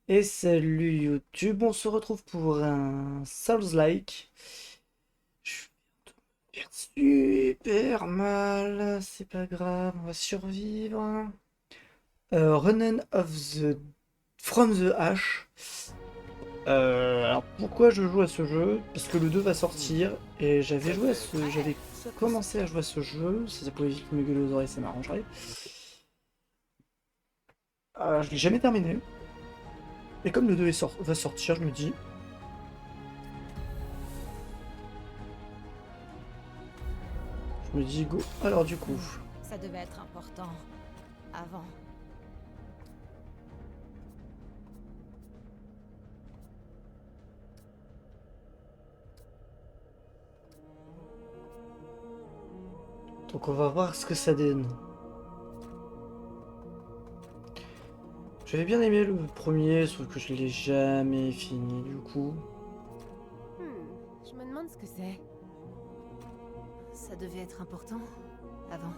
Et salut YouTube, on se retrouve pour un Souls-like. Je vais faire super mal, c'est pas grave, on va survivre. Renan of the From the Ash. Alors pourquoi je joue à ce jeu? Parce que le 2 va sortir et j'avais commencé à jouer à ce jeu. Si ça pouvait vite me gueuler aux oreilles, ça m'arrangerait. Je l'ai jamais terminé. Et comme le 2 va sortir, je me dis, go. Alors du coup. Ça devait être important. Avant. Donc on va voir ce que ça donne. J'avais bien aimé le premier, sauf que je l'ai jamais fini du coup. Je me demande ce que c'est. Ça devait être important. Avant.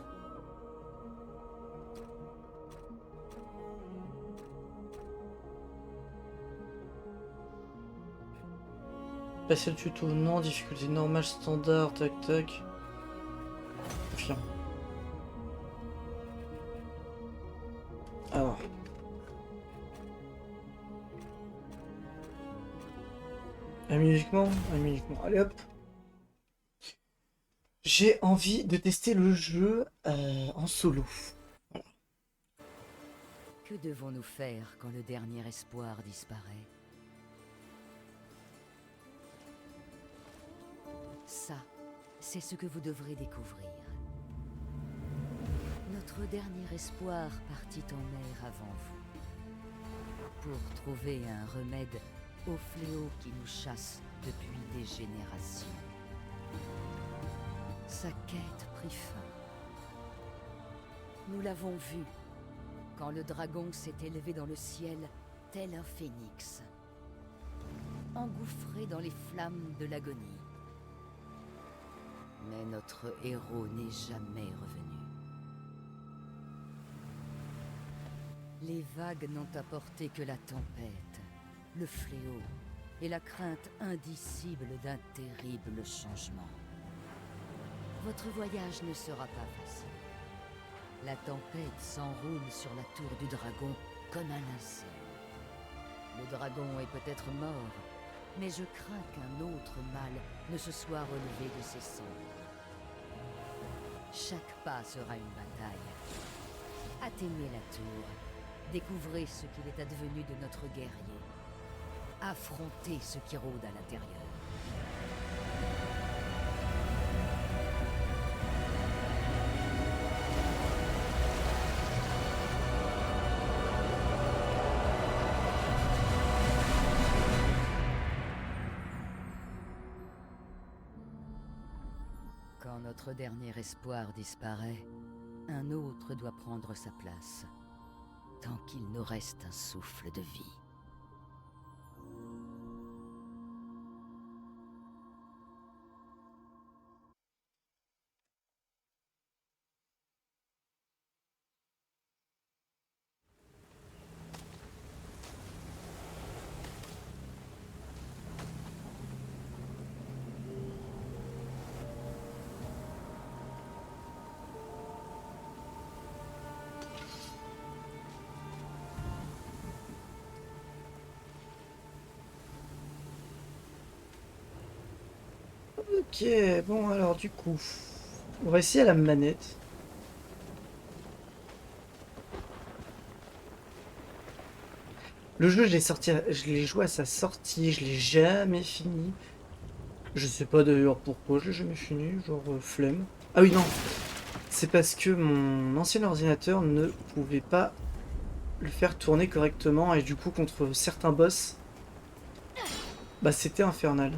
Passer le tuto, non, difficulté normale, standard, tac tac. Confirme. Alors. Un uniquement. Allez hop. J'ai envie de tester le jeu en solo. Que devons-nous faire quand le dernier espoir disparaît? Ça, c'est ce que vous devrez découvrir. Notre dernier espoir partit en mer avant vous, pour trouver un remède au fléau qui nous chasse depuis des générations. Sa quête prit fin. Nous l'avons vu quand le dragon s'est élevé dans le ciel tel un phénix, engouffré dans les flammes de l'agonie. Mais notre héros n'est jamais revenu. Les vagues n'ont apporté que la tempête, le fléau et la crainte indicible d'un terrible changement. Votre voyage ne sera pas facile. La tempête s'enroule sur la tour du dragon comme un linceul. Le dragon est peut-être mort, mais je crains qu'un autre mal ne se soit relevé de ses cendres. Chaque pas sera une bataille. Atteignez la tour. Découvrez ce qu'il est advenu de notre guerrier. Affrontez ce qui rôde à l'intérieur. Quand notre dernier espoir disparaît, un autre doit prendre sa place, tant qu'il nous reste un souffle de vie. Ok, bon alors du coup. On va essayer à la manette. Le jeu, je l'ai joué à sa sortie, je l'ai jamais fini. Je sais pas d'ailleurs pourquoi je l'ai jamais fini, genre flemme. Ah oui, non, c'est parce que mon ancien ordinateur ne pouvait pas le faire tourner correctement et du coup contre certains boss, bah c'était infernal.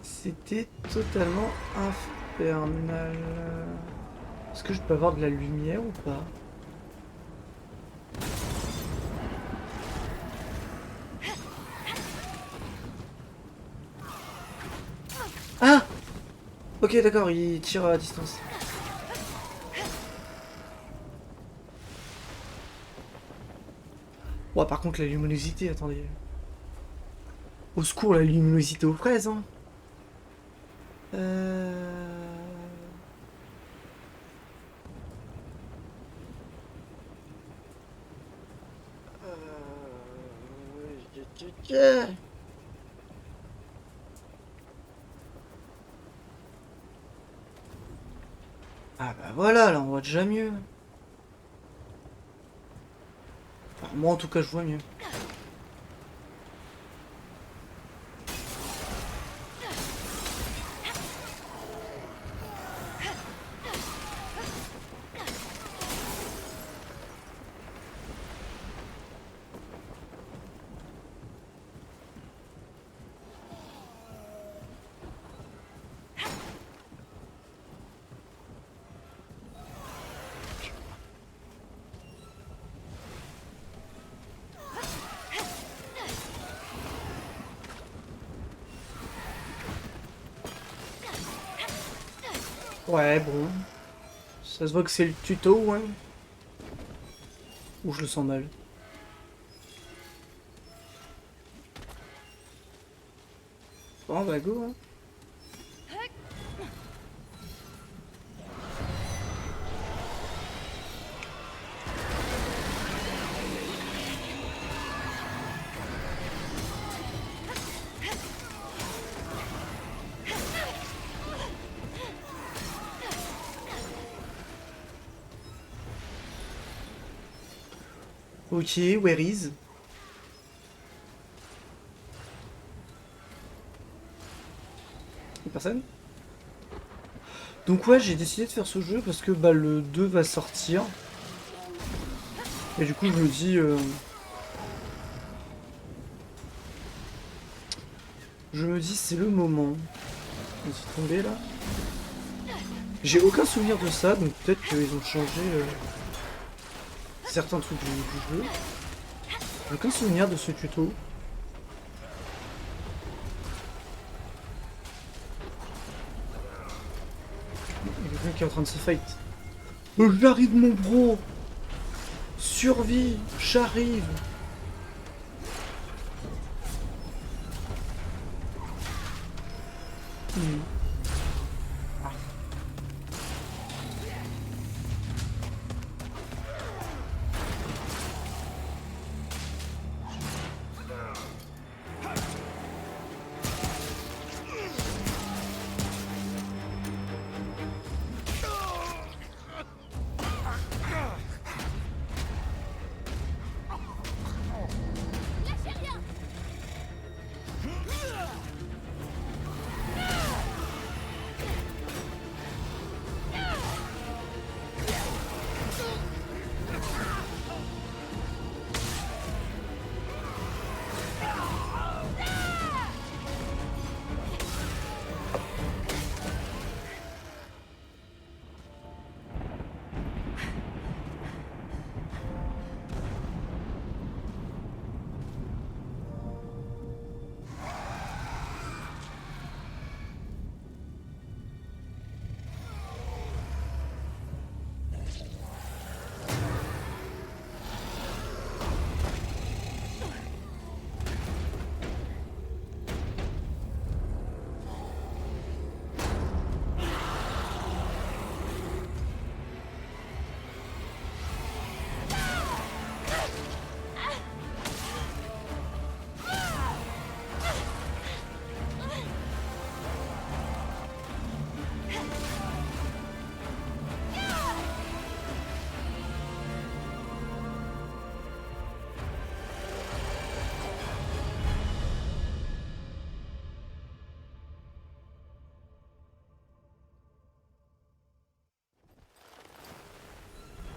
C'était totalement infernal. Est-ce que je peux avoir de la lumière ou pas? Ok, d'accord, il tire à distance. Ouais, par contre, la luminosité, attendez. Au secours, la luminosité aux fraises, hein. Ah bah voilà, là on voit déjà mieux. Enfin, moi en tout cas je vois mieux. Ouais, bon. Ça se voit que c'est le tuto, hein. Ou je le sens mal. Bon, bah go, hein. Ok, where is? Y'a personne? Donc ouais, j'ai décidé de faire ce jeu parce que bah le 2 va sortir. Et du coup je me dis... Je me dis c'est le moment. Je suis tombé là. J'ai aucun souvenir de ça, donc peut-être qu'ils ont changé certains trucs du jeu. J'ai aucun souvenir de ce tuto. Il y a quelqu'un qui est en train de se fight. J'arrive mon bro. Survie, j'arrive. Hmm.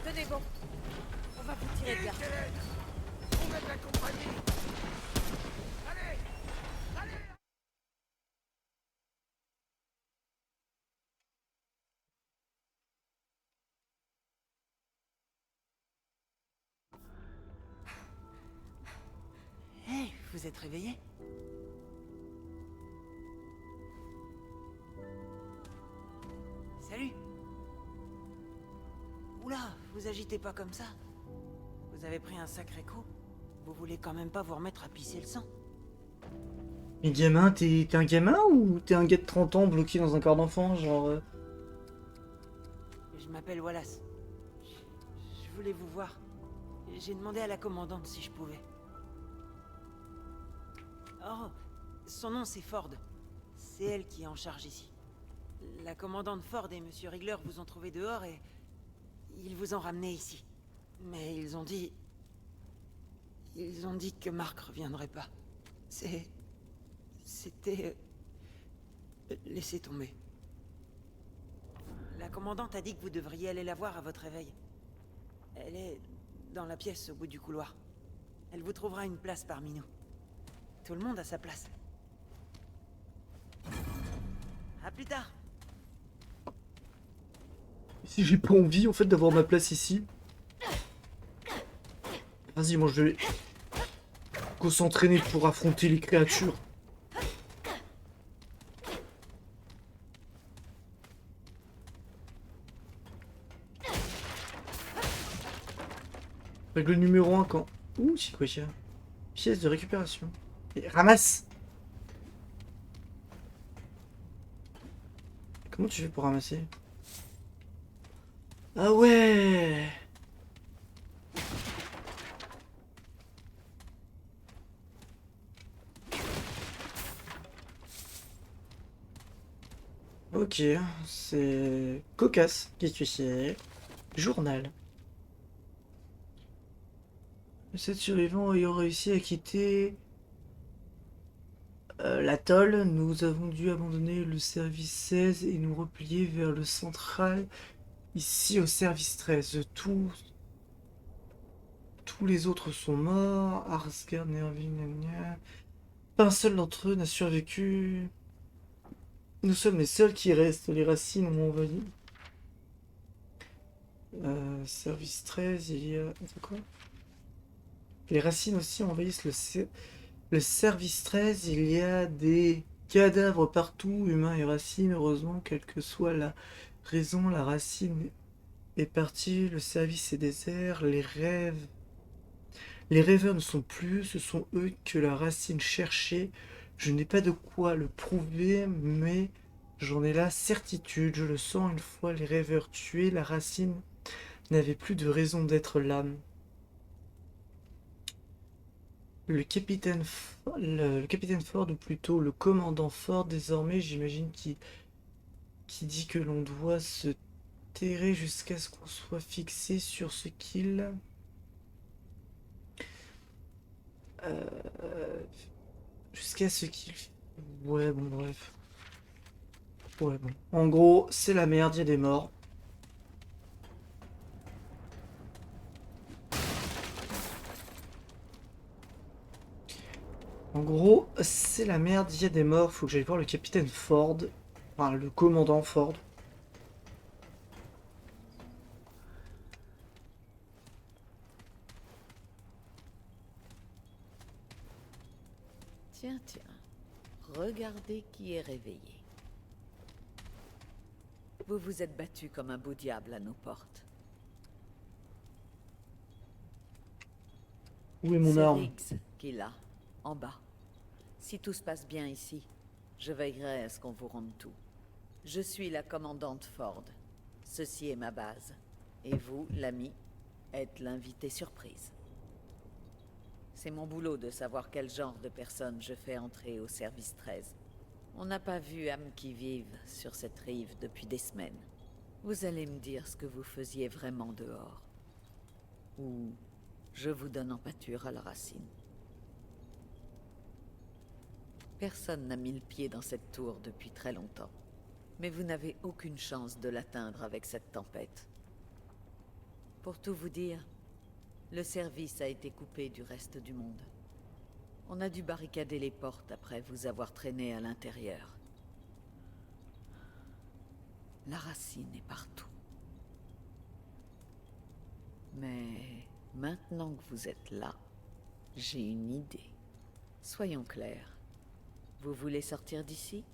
Tenez bon, on va vous tirer de là. On a de la compagnie. Allez, allez. Hey, vous êtes réveillés? vous agitez pas comme ça. Vous avez pris un sacré coup. Vous voulez quand même pas vous remettre à pisser le sang. Mais gamin, t'es un gamin ou t'es un gars de 30 ans bloqué dans un corps d'enfant, genre... Je m'appelle Wallace. Je voulais vous voir. J'ai demandé à la commandante si je pouvais. Oh, son nom c'est Ford. C'est elle qui est en charge ici. La commandante Ford et Monsieur Rigler vous ont trouvé dehors et... ils vous ont ramené ici. Mais ils ont dit... ils ont dit que Marc reviendrait pas. C'était... laissez tomber. La commandante a dit que vous devriez aller la voir à votre réveil. Elle est dans la pièce au bout du couloir. Elle vous trouvera une place parmi nous. Tout le monde a sa place. À plus tard. Si j'ai pas envie en fait d'avoir ma place ici. Vas-y, moi je vais go s'entraîner pour affronter les créatures. Règle numéro 1 quand... Ouh, c'est quoi ça? Pièce de récupération. Et ramasse! Comment tu fais pour ramasser? Ah ouais! Ok, c'est cocasse. Qu'est-ce que c'est? Journal. Les 7 survivants ayant réussi à quitter l'atoll, nous avons dû abandonner le service 16 et nous replier vers le central, ici au service 13. Tous les autres sont morts. Arsgard, Nervin, gna gna. Pas un seul d'entre eux n'a survécu. Nous sommes les seuls qui restent. Les racines ont envahi. Service 13, il y a... C'est quoi? Les racines aussi envahissent le service 13. Il y a des cadavres partout, humains et racines. Heureusement, quelle que soit la raison, la racine est partie. Le service est désert. Les rêveurs ne sont plus. Ce sont eux que la racine cherchait. Je n'ai pas de quoi le prouver, mais j'en ai la certitude. Je le sens une fois les rêveurs tués. La racine n'avait plus de raison d'être l'âme. Le capitaine Ford, ou plutôt le commandant Ford, désormais, j'imagine, qui dit que l'on doit se terrer jusqu'à ce qu'on soit fixé sur ce qu'il... jusqu'à ce qu'il... Ouais, bon, bref. Ouais, bon. En gros, c'est la merde, il y a des morts. En gros, c'est la merde, il y a des morts, faut que j'aille voir le capitaine Ford. Enfin, le commandant Ford. Tiens, tiens. Regardez qui est réveillé. Vous vous êtes battu comme un beau diable à nos portes. Où est mon C'est arme? Riggs qui l'a, en bas. Si tout se passe bien ici, je veillerai à ce qu'on vous rende tout. Je suis la commandante Ford. Ceci est ma base. Et vous, l'ami, êtes l'invité surprise. C'est mon boulot de savoir quel genre de personne je fais entrer au service 13. On n'a pas vu âme qui vive sur cette rive depuis des semaines. Vous allez me dire ce que vous faisiez vraiment dehors. Ou je vous donne en pâture à la racine. Personne n'a mis le pied dans cette tour depuis très longtemps. Mais vous n'avez aucune chance de l'atteindre avec cette tempête. Pour tout vous dire, le service a été coupé du reste du monde. On a dû barricader les portes après vous avoir traîné à l'intérieur. La racine est partout. Mais maintenant que vous êtes là, j'ai une idée. Soyons clairs. Vous voulez sortir d'ici?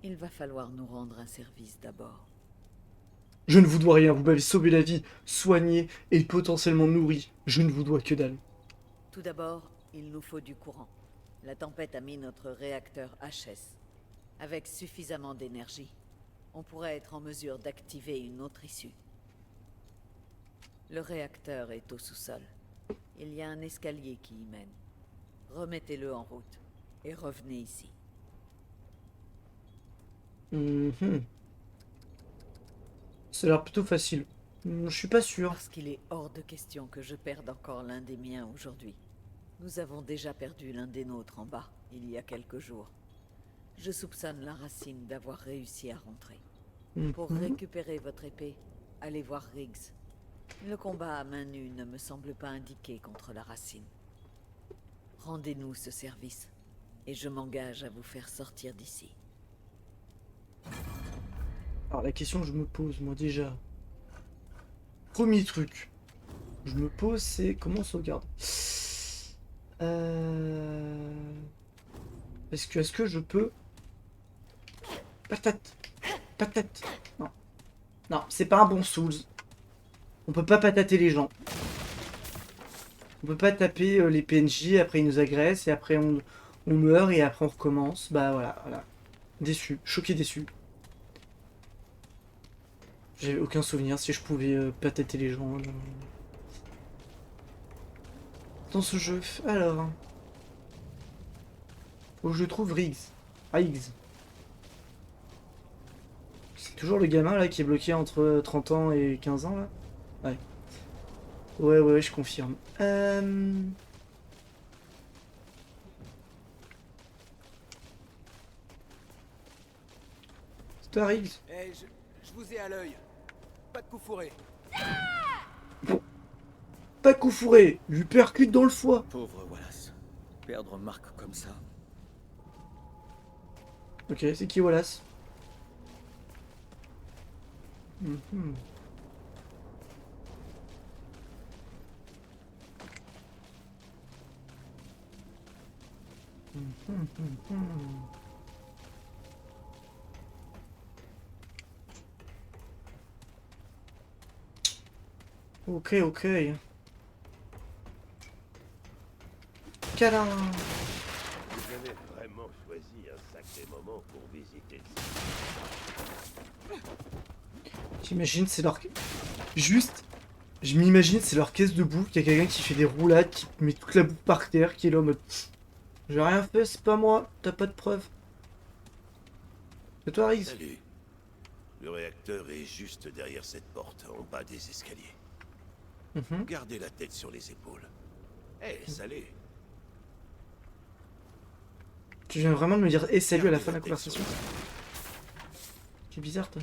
Il va falloir nous rendre un service d'abord. Je ne vous dois rien, vous m'avez sauvé la vie, soigné et potentiellement nourri. Je ne vous dois que dalle. Tout d'abord, il nous faut du courant. La tempête a mis notre réacteur HS. Avec suffisamment d'énergie, on pourrait être en mesure d'activer une autre issue. Le réacteur est au sous-sol. Il y a un escalier qui y mène. Remettez-le en route et revenez ici. Ça a l'air plutôt facile. Je suis pas sûr. Parce qu'il est hors de question que je perde encore l'un des miens aujourd'hui. Nous avons déjà perdu l'un des nôtres en bas, il y a quelques jours. Je soupçonne la racine d'avoir réussi à rentrer. Pour récupérer votre épée, allez voir Riggs. Le combat à main nue ne me semble pas indiqué contre la racine. Rendez-nous ce service, et je m'engage à vous faire sortir d'ici. Alors la question que je me pose, moi déjà. Premier truc. Je me pose, c'est comment on sauvegarde. Est-ce que je peux... Patate. Patate. Non. Non, c'est pas un bon Souls. On peut pas patater les gens. On peut pas taper les PNJ, après ils nous agressent, et après on meurt, et après on recommence. Bah voilà, voilà. Déçu. Choqué, déçu. J'avais aucun souvenir si je pouvais patater les gens dans ce jeu. Alors... Où je trouve Riggs. Riggs. C'est toujours le gamin là qui est bloqué entre 30 ans et 15 ans là. Ouais. Ouais, je confirme. C'est toi Riggs? Eh, je vous ai à l'œil. Pas de coup fourré. Pas coup fourré, lui percute dans le foie. Pauvre Wallace. Perdre Marc comme ça. Ok, c'est qui Wallace? Mhm. Ok. Câlin. Vous avez vraiment choisi un sacré moment pour visiter le site. J'imagine c'est leur... Juste... Je m'imagine c'est leur caisse de bouffe, qu'il y a quelqu'un qui fait des roulades, qui met toute la bouffe par terre, qui est là en mode... J'ai rien fait, c'est pas moi, t'as pas de preuves. C'est toi Riggs? Salut. Le réacteur est juste derrière cette porte, en bas des escaliers. Gardez la tête sur les épaules. Eh, salut. Tu viens vraiment de me dire « Eh salut » à la Gardez fin de la tête conversation? sur C'est bizarre toi.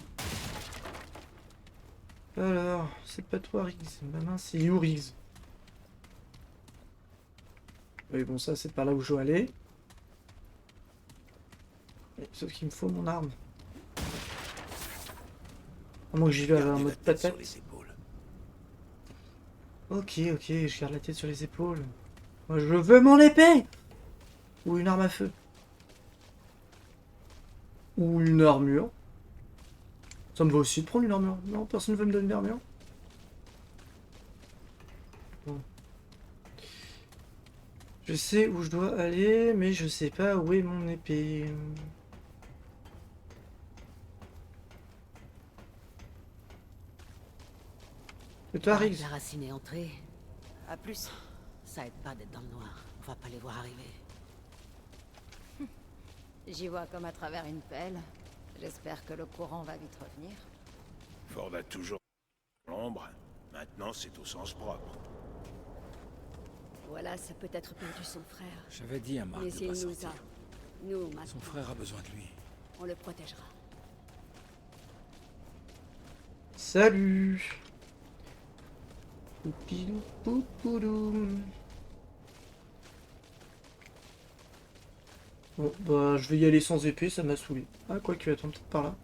Alors, c'est pas toi Riggs. Ma main c'est You Riggs. Oui bon ça c'est par là où je dois aller. Sauf qu'il me faut mon arme. À moins que j'y vais Gardez en la mode tête sur patate. les épaules. Ok, je garde la tête sur les épaules. Moi je veux mon épée! Ou une arme à feu. Ou une armure. Ça me va aussi de prendre une armure. Non, personne ne veut me donner une armure. Bon. Je sais où je dois aller, mais je sais pas où est mon épée. Et toi, Riggs? La racine est entrée. À plus. Ça aide pas d'être dans le noir. On va pas les voir arriver. J'y vois comme à travers une pelle. J'espère que le courant va vite revenir. Ford a toujours l'ombre. Maintenant, c'est au sens propre. Voilà, ça peut être perdu son frère. J'avais dit à Marc Mais de s'il pas nous sortir. a, nous, Son maintenant, frère a besoin de lui. on le protégera. Salut. Poupilou, poupoulou. Bon, bah, je vais y aller sans épée, ça m'a saoulé. Ah, quoi qu'il attends peut-être par là.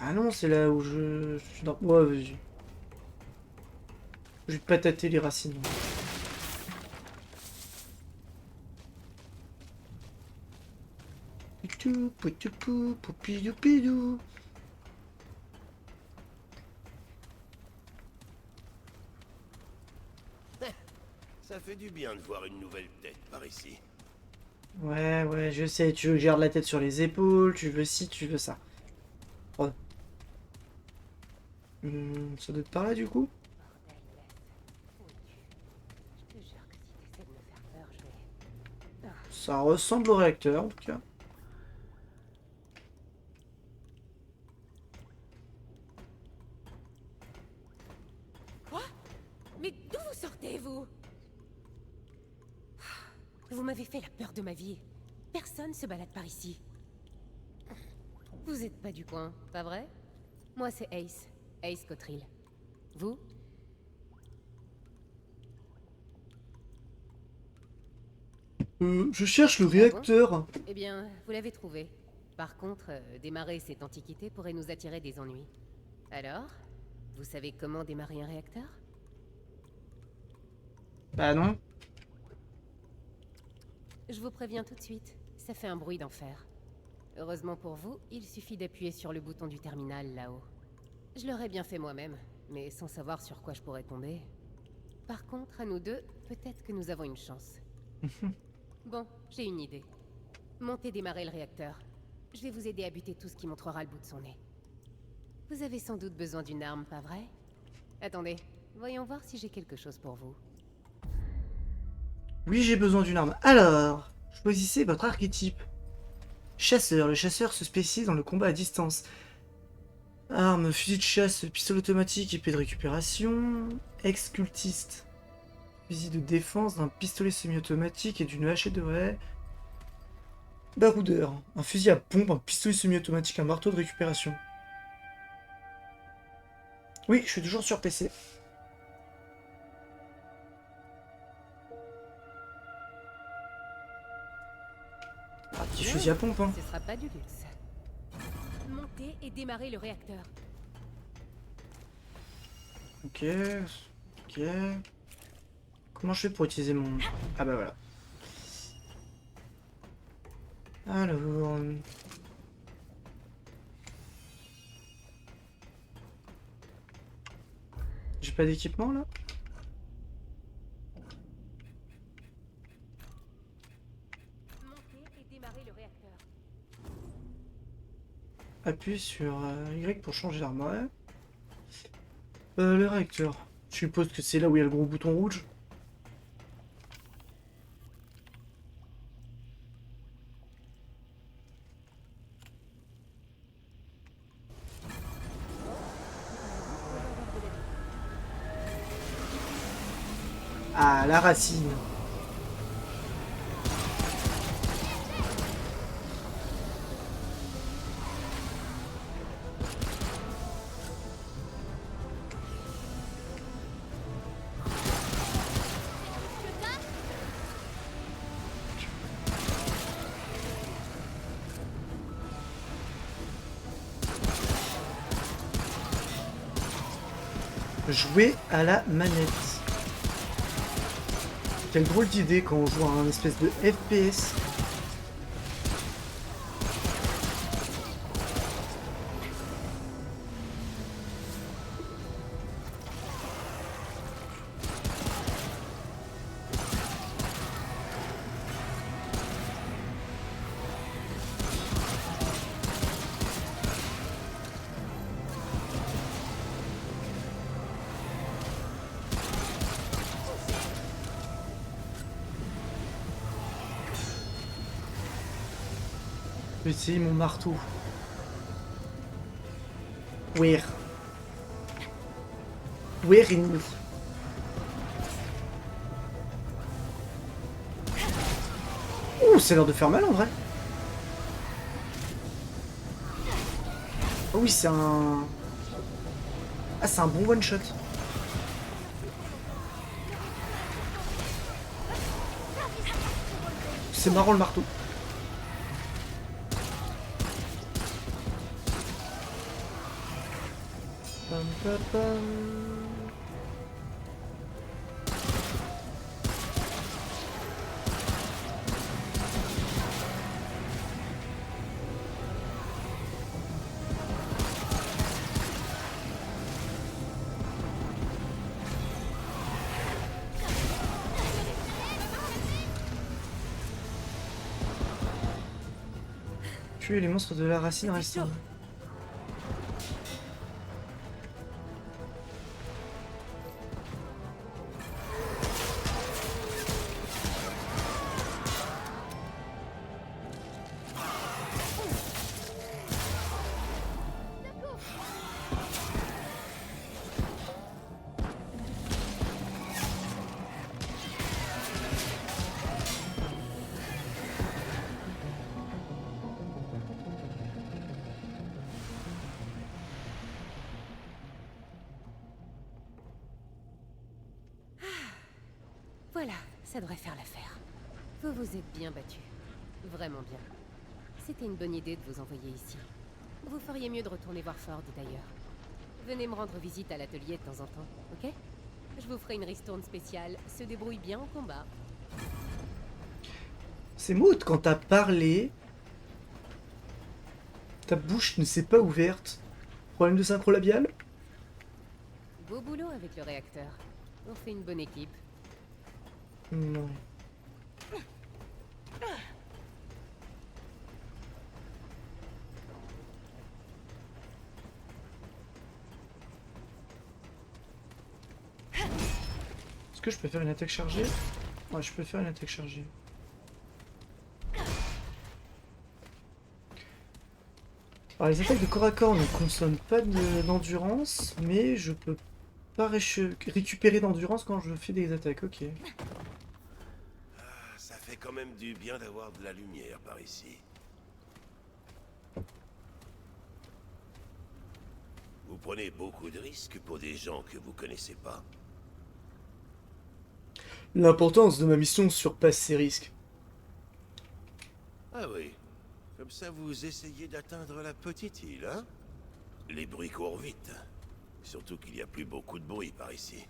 Ah non, c'est là où je suis dans... Ouais, vas-y. Je vais patater les racines. Poutoupou, poupidoupidou. Ça fait du bien de voir une nouvelle tête par ici. Ouais, ouais, je sais, tu veux que je garde la tête sur les épaules, tu veux ci, tu veux ça. Oh. Ça doit être par là du coup? Ça ressemble au réacteur en tout cas. Quoi? Mais d'où vous sortez, vous? Vous m'avez fait la peur de ma vie. Personne se balade par ici. Vous êtes pas du coin, pas vrai? Moi, c'est Ace. Ace Cottrell. Vous? Je cherche le bon réacteur. Eh bien, vous l'avez trouvé. Par contre, démarrer cette antiquité pourrait nous attirer des ennuis. Alors, vous savez comment démarrer un réacteur? Bah non. Je vous préviens tout de suite, ça fait un bruit d'enfer. Heureusement pour vous, il suffit d'appuyer sur le bouton du terminal là-haut. Je l'aurais bien fait moi-même, mais sans savoir sur quoi je pourrais tomber. Par contre, à nous deux, peut-être que nous avons une chance. Bon, j'ai une idée. Montez démarrer le réacteur. Je vais vous aider à buter tout ce qui montrera le bout de son nez. Vous avez sans doute besoin d'une arme, pas vrai? Attendez, voyons voir si j'ai quelque chose pour vous. Oui, j'ai besoin d'une arme. Alors, choisissez votre archétype. Chasseur. Le chasseur se spécialise dans le combat à distance. Arme, fusil de chasse, pistolet automatique, épée de récupération. Ex-cultiste. Fusil de défense, d'un pistolet semi-automatique et d'une hachette de raie. Baroudeur. Un fusil à pompe, un pistolet semi-automatique, un marteau de récupération. Oui, je suis toujours sur PC. Ah, petit fusil à pompe, hein. Ce sera pas du luxe. Montez et démarrez le réacteur. Ok. Ok. Comment je fais pour utiliser mon... Ah bah voilà. Alors... J'ai pas d'équipement là? Montez et démarrez le réacteur. Appuie sur Y pour changer d'arme. Ouais. Le réacteur. Je suppose que c'est là où il y a le gros bouton rouge. Ah, la racine. Jouer à la manette. Quelle drôle d'idée quand on joue à un espèce de FPS. Je vais essayer mon marteau. Where? Where in me? Ouh, ça a l'air de faire mal en vrai. Oh oui, c'est un... Ah, c'est un bon one shot. C'est marrant le marteau. Pam, pam, pam. Tuer les monstres de la racine C'était restante. chaud. Voilà, ça devrait faire l'affaire. Vous vous êtes bien battu. Vraiment bien. C'était une bonne idée de vous envoyer ici. Vous feriez mieux de retourner voir Ford d'ailleurs. Venez me rendre visite à l'atelier de temps en temps, ok? Je vous ferai une ristourne spéciale. Se débrouille bien au combat. C'est Maud, quand t'as parlé, ta bouche ne s'est pas ouverte. Problème de synchro labial? Beau boulot avec le réacteur. On fait une bonne équipe. Non. Est-ce que je peux faire une attaque chargée? Ouais, je peux faire une attaque chargée. Alors, les attaques de corps à corps ne consomment pas d'endurance, mais je peux pas récupérer d'endurance quand je fais des attaques, ok. Ah, ça fait quand même du bien d'avoir de la lumière par ici. Vous prenez beaucoup de risques pour des gens que vous connaissez pas. L'importance de ma mission surpasse ses risques. Ah oui. Comme ça, vous essayez d'atteindre la petite île, hein? Les bruits courent vite. Surtout qu'il n'y a plus beaucoup de bruit par ici.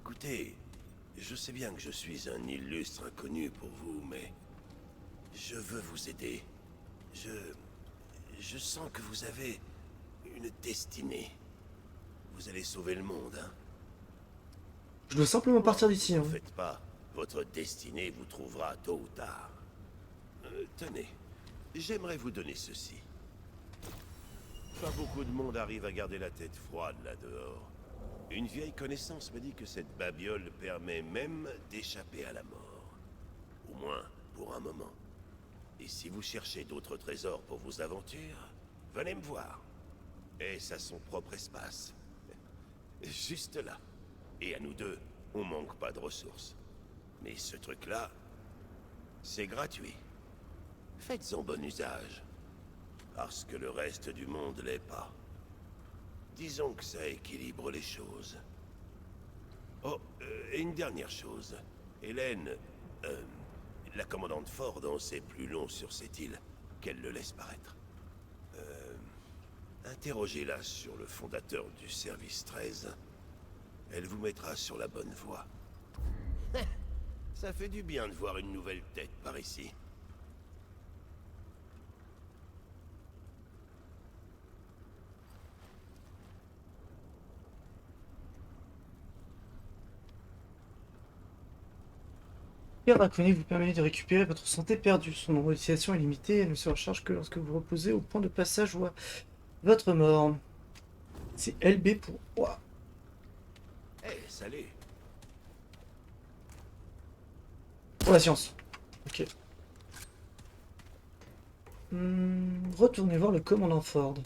Écoutez, je sais bien que je suis un illustre inconnu pour vous, mais... je veux vous aider. Je sens que vous avez une destinée. Vous allez sauver le monde, hein? Je dois simplement partir d'ici. Ne Hein. vous faites pas. Votre destinée vous trouvera tôt ou tard. Tenez, j'aimerais vous donner ceci. Pas beaucoup de monde arrive à garder la tête froide là-dehors. Une vieille connaissance me dit que cette babiole permet même d'échapper à la mort. Au moins, pour un moment. Et si vous cherchez d'autres trésors pour vos aventures, venez me voir. Est-ce à son propre espace? Juste là. Et à nous deux, on manque pas de ressources. Mais ce truc-là, c'est gratuit. Faites-en bon usage. Parce que le reste du monde l'est pas. Disons que ça équilibre les choses. Oh, et une dernière chose. Hélène, la commandante Ford en sait plus long sur cette île qu'elle le laisse paraître. Interrogez-la sur le fondateur du service 13. Elle vous mettra sur la bonne voie. Ça fait du bien de voir une nouvelle tête par ici. Pierre Draconnier vous permet de récupérer votre santé perdue. Son nombre d'utilisation est limité et elle ne se recharge que lorsque vous reposez au point de passage ou à votre mort. C'est LB pour... Ouah. Eh, salut. Pour la science. Ok. Retournez voir le commandant Ford.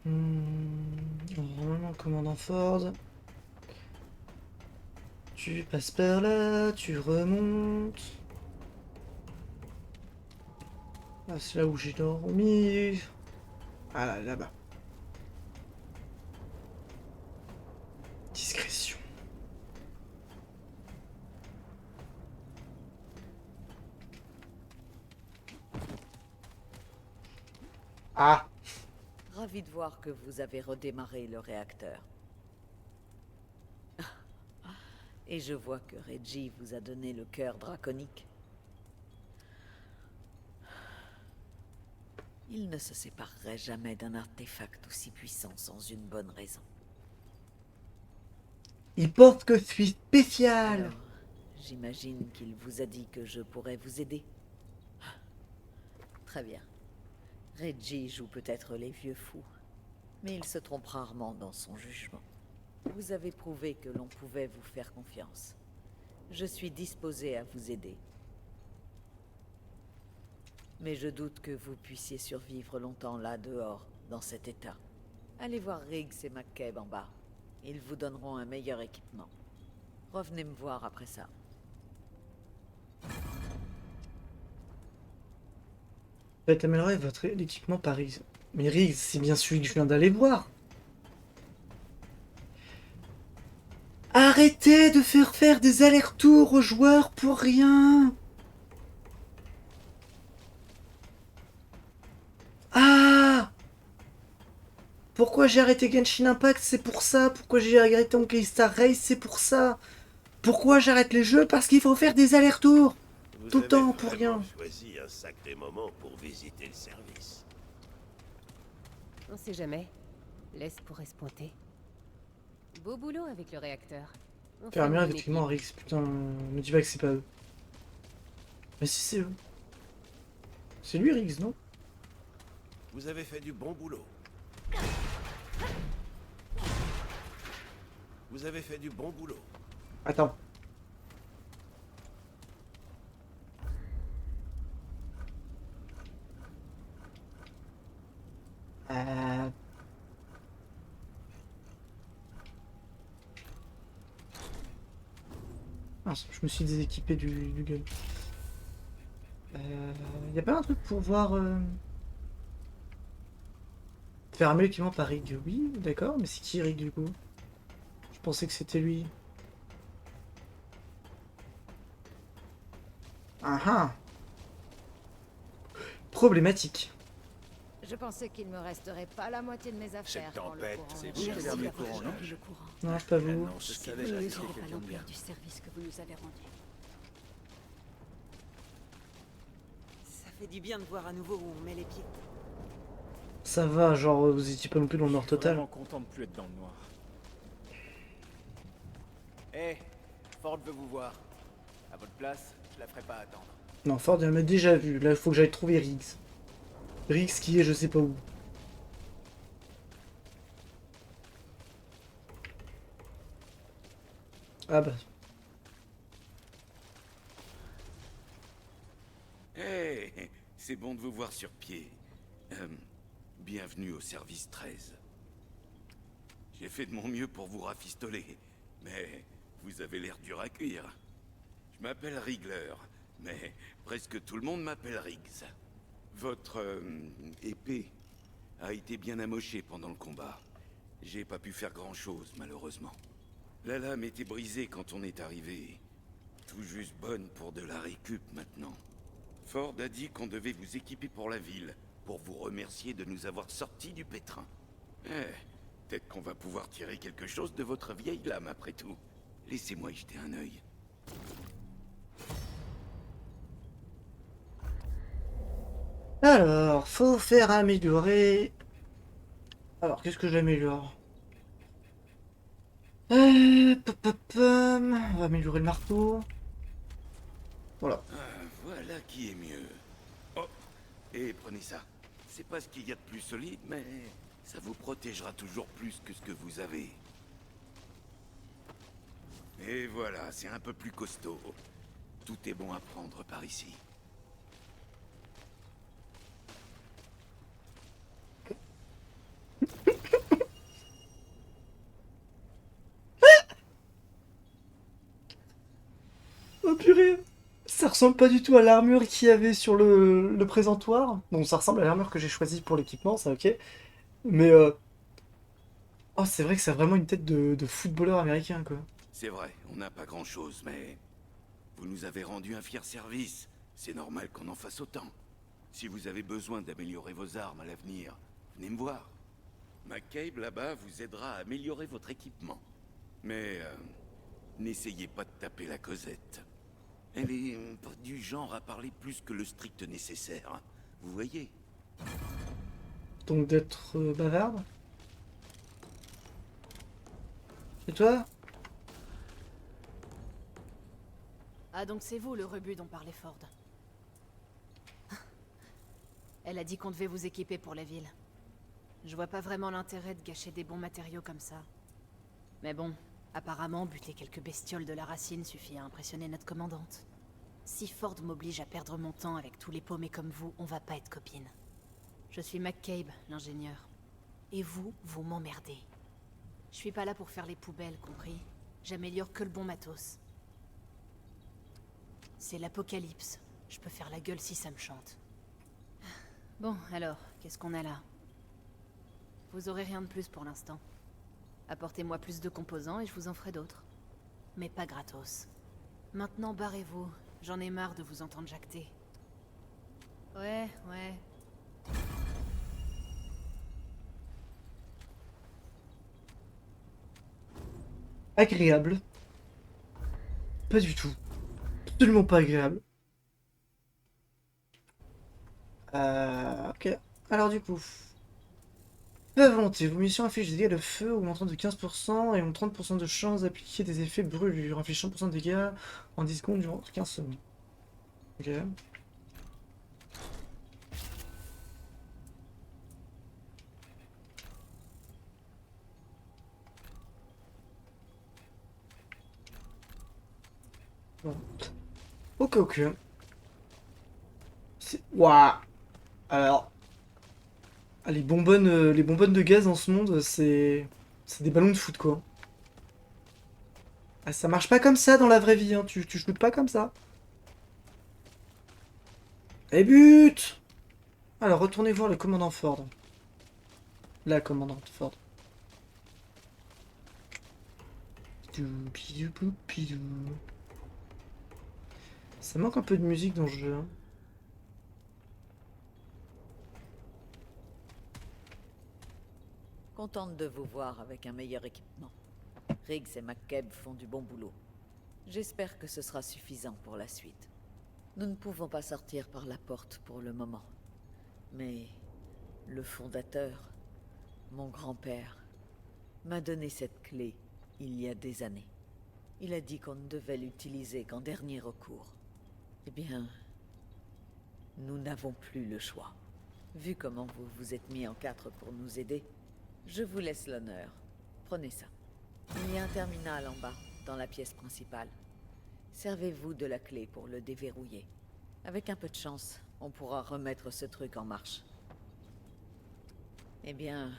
Normalement, commandant Ford. Tu passes par là, tu remontes. Ah, c'est là où j'ai dormi. Ah là, là-bas. Discrétion. Ah! Ravi de voir que vous avez redémarré le réacteur. Et je vois que Reggie vous a donné le cœur draconique. Il ne se séparerait jamais d'un artefact aussi puissant sans une bonne raison. Il porte que suis spécial! Alors, J'imagine qu'il vous a dit que je pourrais vous aider. Très bien. Reggie joue peut-être les vieux fous, mais il se trompe rarement dans son jugement. Vous avez prouvé que l'on pouvait vous faire confiance. Je suis disposé à vous aider. Mais je doute que vous puissiez survivre longtemps là dehors, dans cet état. Allez voir Riggs et McCabe en bas. Ils vous donneront un meilleur équipement. Revenez me voir après ça. Faites améliorer votre équipement par Riggs. Mais Riggs, c'est bien celui que je viens d'aller voir. Arrêtez de faire des allers-retours aux joueurs pour rien. Ah! Pourquoi j'ai arrêté Genshin Impact? C'est pour ça. Pourquoi j'ai arrêté Honkai Star Race? C'est pour ça. Pourquoi j'arrête les jeux? Parce qu'il faut faire des allers-retours. Tout le temps, pour rien. Vous avez choisi un sacré moment pour visiter le service. On sait jamais. L'Est pourrait se pointer. Beau boulot avec le réacteur. On Faire forme mieux une effectivement équipe. Riggs. Putain, ne dis pas que c'est pas eux. Mais si c'est eux. C'est lui Riggs, non? Vous avez fait du bon boulot. Vous avez fait du bon boulot. Attends. Mince, je me suis déséquipé du gun. Y a pas un truc pour voir... Fermer l'équipement par Rig? Oui, d'accord, mais c'est qui Rig du coup? Je pensais que c'était lui. Ah ah! Problématique. Je pensais qu'il me resterait pas la moitié de mes affaires. Cette quand le tempête, courant c'est va vous qui revenir. avez Merci le courant, d'avoir non? le courant. Non, c'est pas vous. Non, je savais Vous que ne c'était mesurez pas quelqu'un de bien. l'ampleur du service que vous nous avez rendu. Ça fait du bien de voir à nouveau où on met les pieds. Ça va, genre vous étiez pas non plus dans le noir total. Vraiment content de plus être dans le noir. Hé, Ford veut vous voir. À votre place, je la ferai pas attendre. Non, Ford il m'a déjà vu. Là, il faut que j'aille trouver Riggs. Riggs qui est je sais pas où. Ah bah. Hey, c'est bon de vous voir sur pied. Bienvenue au service 13. J'ai fait de mon mieux pour vous rafistoler, mais vous avez l'air dur à cuire. Je m'appelle Riggler, mais presque tout le monde m'appelle Riggs. Votre épée a été bien amochée pendant le combat. J'ai pas pu faire grand-chose, malheureusement. La lame était brisée quand on est arrivé. Tout juste bonne pour de la récup maintenant. Ford a dit qu'on devait vous équiper pour la ville, pour vous remercier de nous avoir sortis du pétrin. Peut-être qu'on va pouvoir tirer quelque chose de votre vieille lame après tout. Laissez-moi y jeter un œil. Alors, faut faire améliorer. Alors, qu'est-ce que j'améliore? On va améliorer le marteau. Voilà. Voilà qui est mieux. Oh, et prenez ça. C'est pas ce qu'il y a de plus solide, mais ça vous protégera toujours plus que ce que vous avez. Et voilà, c'est un peu plus costaud. Tout est bon à prendre par ici. Oh purée! Ça ressemble pas du tout à l'armure qu'il y avait sur le présentoir. Bon, ça ressemble à l'armure que j'ai choisie pour l'équipement, ça ok. Mais oh, c'est vrai que ça a vraiment une tête de footballeur américain, quoi. C'est vrai, on n'a pas grand-chose, mais... Vous nous avez rendu un fier service. C'est normal qu'on en fasse autant. Si vous avez besoin d'améliorer vos armes à l'avenir, venez me voir. McCabe, là-bas, vous aidera à améliorer votre équipement. Mais... n'essayez pas de taper la Cosette. Elle est pas du genre à parler plus que le strict nécessaire. Vous voyez? Donc d'être bavarde. Et toi? Ah, donc c'est vous le rebut dont parlait Ford. Elle a dit qu'on devait vous équiper pour la ville. Je vois pas vraiment l'intérêt de gâcher des bons matériaux comme ça. Mais bon, apparemment, buter quelques bestioles de la racine suffit à impressionner notre commandante. Si Ford m'oblige à perdre mon temps avec tous les paumés comme vous, on va pas être copines. Je suis McCabe, l'ingénieur. Et vous, vous m'emmerdez. Je suis pas là pour faire les poubelles, compris? J'améliore que le bon matos. C'est l'apocalypse. Je peux faire la gueule si ça me chante. Bon, alors, qu'est-ce qu'on a là? Vous aurez rien de plus pour l'instant. Apportez-moi plus de composants et je vous en ferai d'autres. Mais pas gratos. Maintenant, barrez-vous. J'en ai marre de vous entendre jacter. Ouais. Agréable. Pas du tout. Absolument pas agréable. Ok. Alors du coup. Feu à volonté. Vos munitions affichent des dégâts de feu augmentant de 15% et ont 30% de chance d'appliquer des effets brûlures. Affiche 100% de dégâts en 10 secondes durant 15 secondes. Ok. Bon. Ok. Waouh. Alors. Ah, les bonbonnes de gaz dans ce monde, c'est des ballons de foot, quoi. Ah, ça marche pas comme ça dans la vraie vie, hein. Tu shootes pas comme ça. Et but! Alors, retournez voir le commandant Ford. La commandante Ford. Ça manque un peu de musique dans le jeu, hein. Contente de vous voir avec un meilleur équipement. Riggs et McCabe font du bon boulot. J'espère que ce sera suffisant pour la suite. Nous ne pouvons pas sortir par la porte pour le moment. Mais le fondateur, mon grand-père, m'a donné cette clé il y a des années. Il a dit qu'on ne devait l'utiliser qu'en dernier recours. Eh bien, nous n'avons plus le choix. Vu comment vous vous êtes mis en quatre pour nous aider, je vous laisse l'honneur. Prenez ça. Il y a un terminal en bas, dans la pièce principale. Servez-vous de la clé pour le déverrouiller. Avec un peu de chance, on pourra remettre ce truc en marche. Eh bien,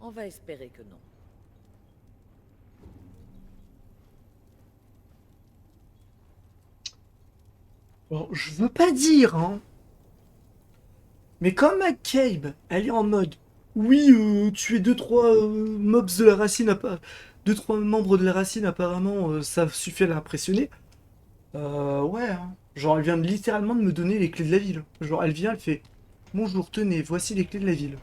on va espérer que non. Bon, je veux pas dire, hein. Mais comme McCabe, elle est en mode... Oui, tuer 2-3 mobs de la racine, 2-3 membres de la racine, apparemment, ça suffit à l'impressionner. Ouais, hein. Genre, elle vient littéralement de me donner les clés de la ville. Genre, elle vient, elle fait... Bonjour, tenez, voici les clés de la ville.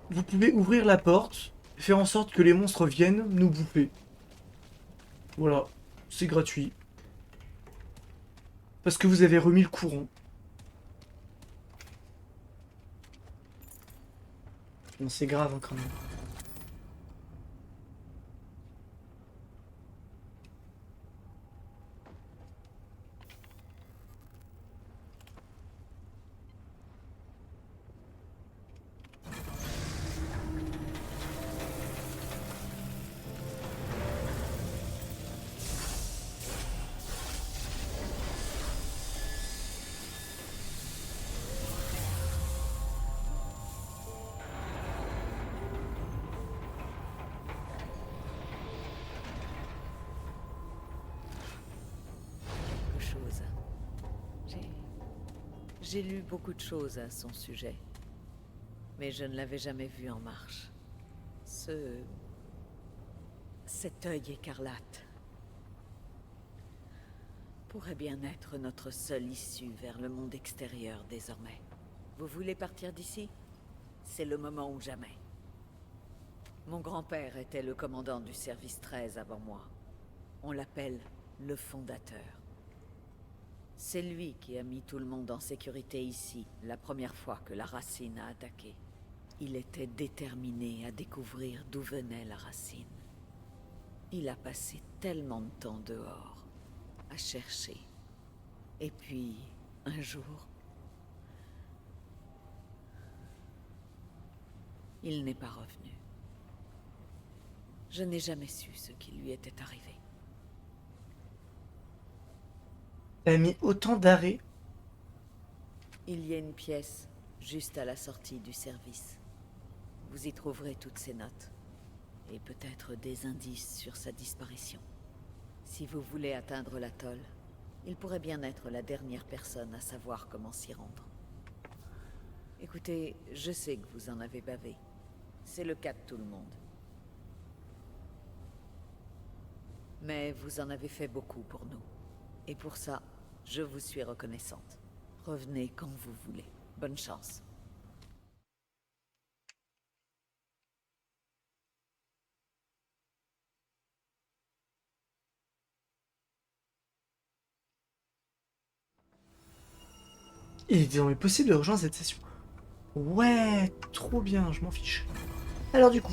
Vous pouvez ouvrir la porte, faire en sorte que les monstres viennent nous bouffer. Voilà, c'est gratuit. Parce que vous avez remis le courant. Non, c'est grave, hein, quand même. J'ai lu beaucoup de choses à son sujet, mais je ne l'avais jamais vu en marche. Cet œil écarlate pourrait bien être notre seule issue vers le monde extérieur désormais. Vous voulez partir d'ici? C'est le moment ou jamais. Mon grand-père était le commandant du service 13 avant moi. On l'appelle le fondateur. C'est lui qui a mis tout le monde en sécurité ici, la première fois que la racine a attaqué. Il était déterminé à découvrir d'où venait la racine. Il a passé tellement de temps dehors, à chercher. Et puis, un jour, il n'est pas revenu. Je n'ai jamais su ce qui lui était arrivé. Elle a mis autant d'arrêts. Il y a une pièce juste à la sortie du service. Vous y trouverez toutes ses notes. Et peut-être des indices sur sa disparition. Si vous voulez atteindre l'atoll, il pourrait bien être la dernière personne à savoir comment s'y rendre. Écoutez, je sais que vous en avez bavé. C'est le cas de tout le monde. Mais vous en avez fait beaucoup pour nous. Et pour ça, je vous suis reconnaissante. Revenez quand vous voulez. Bonne chance. Il est désormais possible de rejoindre cette session. Ouais, trop bien, je m'en fiche. Alors du coup...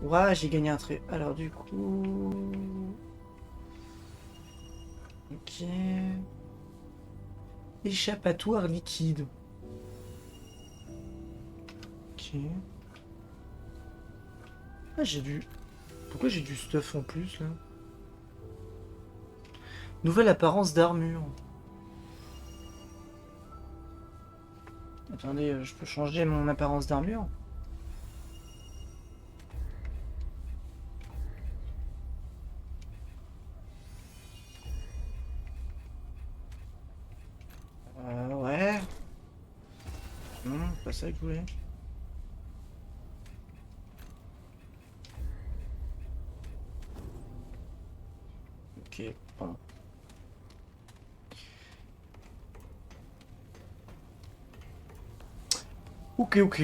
Ouais, j'ai gagné un trait. Alors du coup... Ok... Échappatoire liquide. Ok... Ah, j'ai du... Pourquoi j'ai du stuff en plus, là? Nouvelle apparence d'armure. Attendez, je peux changer mon apparence d'armure? Ouais. Non, pas ça que je voulais. Ok, pardon. Ok, ok.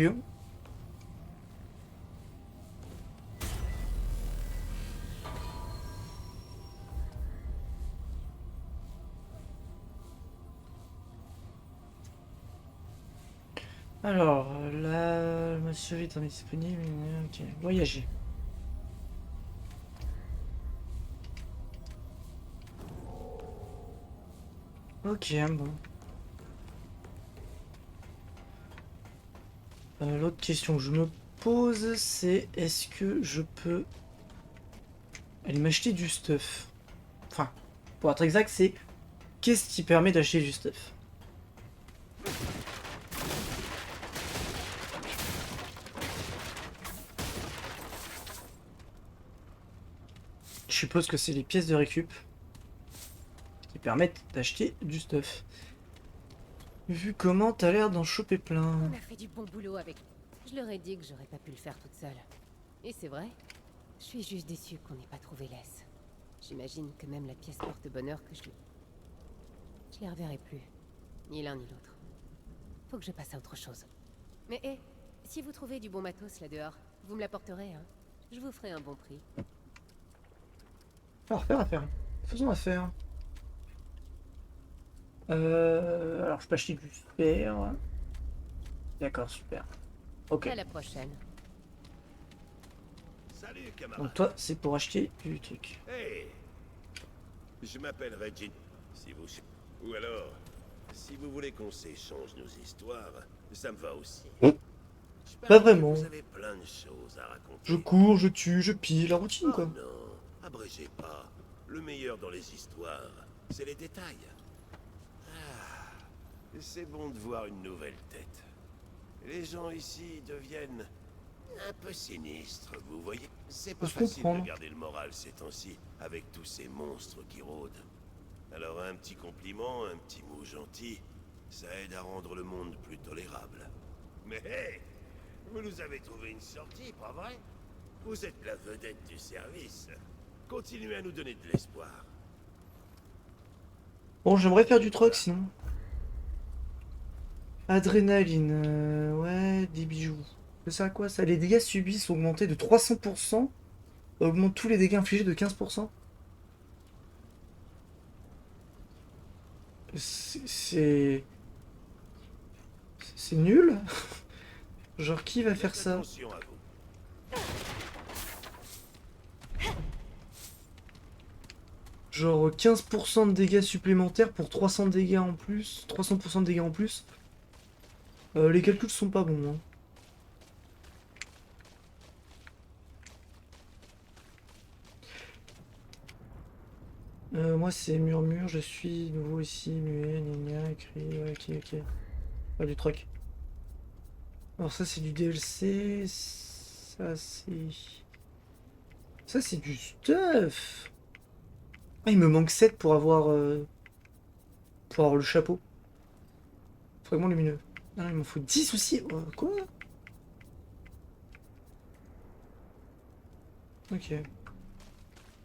Alors, là, le mode survie est indisponible. Ok, voyager. Ok, bon. L'autre question que je me pose, c'est est-ce que je peux aller m'acheter du stuff? Enfin, pour être exact, c'est qu'est-ce qui permet d'acheter du stuff? Je suppose que c'est les pièces de récup qui permettent d'acheter du stuff. Vu comment t'as l'air d'en choper plein. On a fait du bon boulot avec... Je leur ai dit que j'aurais pas pu le faire toute seule. Et c'est vrai. Je suis juste déçue qu'on n'ait pas trouvé l'S. J'imagine que même la pièce porte-bonheur que je les reverrai plus. Ni l'un ni l'autre. Faut que je passe à autre chose. Mais hé, si vous trouvez du bon matos là dehors, vous me l'apporterez, hein. Je vous ferai un bon prix. Alors, affaire. Faisons affaire. Alors, je peux acheter du fer. D'accord, super. Ok. À la prochaine. Salut, camarade. Donc toi, c'est pour acheter du truc. Hey, je m'appelle Reggie. Si vous... Ou alors, si vous voulez qu'on s'échange nos histoires, ça me va aussi. Je Pas parie que vraiment. Vous avez plein de choses à raconter. Je cours, je tue, je pille, la routine, quoi. Oh non, abrégez pas. Le meilleur dans les histoires, c'est les détails. Ah, c'est bon de voir une nouvelle tête. Les gens ici deviennent un peu sinistres, vous voyez. C'est pas Faut se facile comprendre. de garder le moral ces temps-ci, avec tous ces monstres qui rôdent. Alors un petit compliment, un petit mot gentil, ça aide à rendre le monde plus tolérable. Mais hey, vous nous avez trouvé une sortie, pas vrai? Vous êtes la vedette du service. Continuez à nous donner de l'espoir. Bon, j'aimerais faire du troc, sinon. Adrénaline, ouais, des bijoux. C'est ça quoi ça? Les dégâts subis sont augmentés de 300%. Augmente tous les dégâts infligés de 15%. C'est nul. Genre qui va faire ça? Attention à vous. Genre 15% de dégâts supplémentaires pour 300 dégâts en plus. 300% de dégâts en plus. Les calculs sont pas bons, hein. Moi c'est murmure, je suis nouveau ici, muet, gna écrit, ouais, ok, ok. Pas du troc. Alors ça c'est du DLC, ça c'est... Ça c'est du stuff. Ah, il me manque 7 pour avoir le chapeau. Fragment lumineux. Ah, il m'en faut 10 aussi. Quoi? Ok.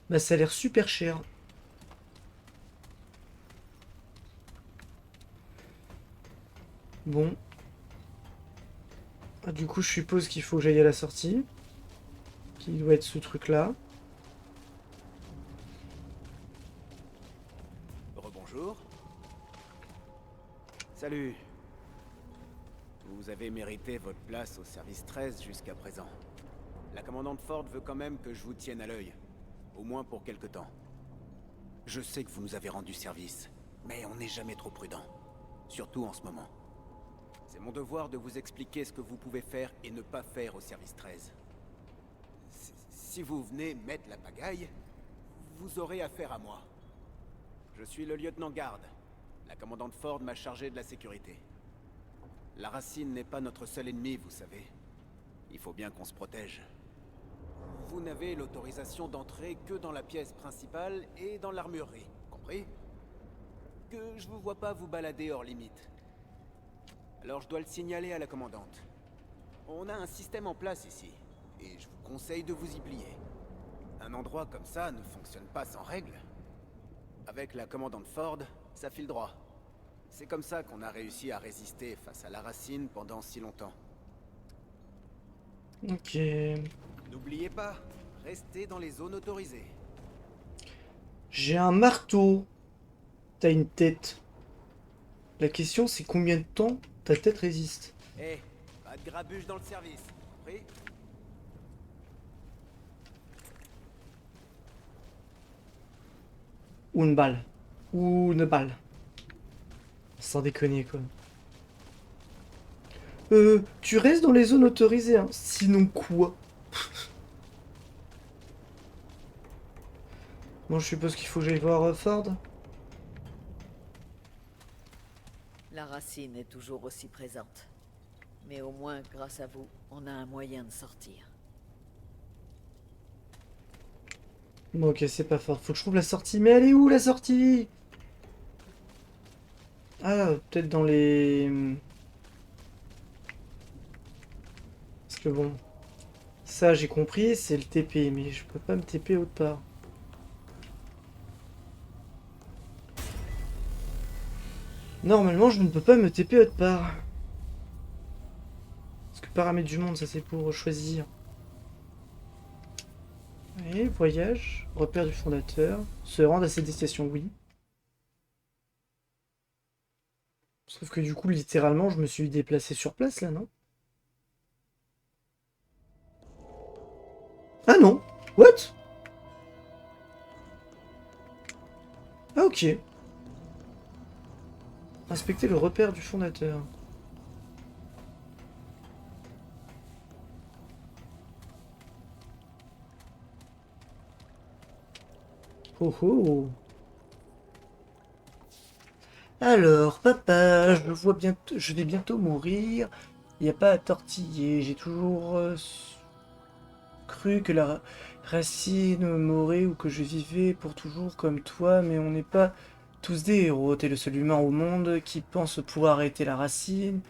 Bah ça a l'air super cher. Bon. Ah, du coup je suppose qu'il faut que j'aille à la sortie. Qui doit être ce truc là. Rebonjour. Salut. Vous avez mérité votre place au service 13 jusqu'à présent. La commandante Ford veut quand même que je vous tienne à l'œil. Au moins pour quelque temps. Je sais que vous nous avez rendu service, mais on n'est jamais trop prudent. Surtout en ce moment. C'est mon devoir de vous expliquer ce que vous pouvez faire et ne pas faire au service 13. Si vous venez mettre la pagaille, vous aurez affaire à moi. Je suis le lieutenant Garde. La commandante Ford m'a chargé de la sécurité. La racine n'est pas notre seul ennemi, vous savez. Il faut bien qu'on se protège. Vous n'avez l'autorisation d'entrer que dans la pièce principale et dans l'armurerie, compris? Que je vous vois pas vous balader hors limite. Alors je dois le signaler à la commandante. On a un système en place ici, et je vous conseille de vous y plier. Un endroit comme ça ne fonctionne pas sans règles. Avec la commandante Ford, ça file droit. C'est comme ça qu'on a réussi à résister face à la racine pendant si longtemps. Ok. N'oubliez pas, restez dans les zones autorisées. J'ai un marteau. T'as une tête. La question c'est combien de temps ta tête résiste. Eh, pas de grabuge dans le service, compris? Ou une balle. Ou une balle. Sans déconner quoi. Tu restes dans les zones autorisées, hein. Sinon quoi? Bon, je suppose qu'il faut que j'aille voir Ford. La racine est toujours aussi présente. Mais au moins, grâce à vous, on a un moyen de sortir. Bon, ok, c'est pas fort. Faut que je trouve la sortie. Mais elle est où la sortie? Ah, peut-être dans les... Parce que bon... Ça, j'ai compris, c'est le TP. Mais je peux pas me TP autre part. Normalement, je ne peux pas me TP autre part. Parce que paramètres du monde, ça c'est pour choisir. Et voyage, repère du fondateur, se rendre à cette destination, oui. Sauf que du coup, littéralement, je me suis déplacé sur place, là, non? Ah non! What? Ah ok. Inspecter le repère du fondateur. Oh oh. Alors, papa, je vais bientôt mourir. Il n'y a pas à tortiller. J'ai toujours cru que la racine m'aurait ou que je vivais pour toujours comme toi, mais on n'est pas tous des héros. T'es le seul humain au monde qui pense pouvoir arrêter la racine.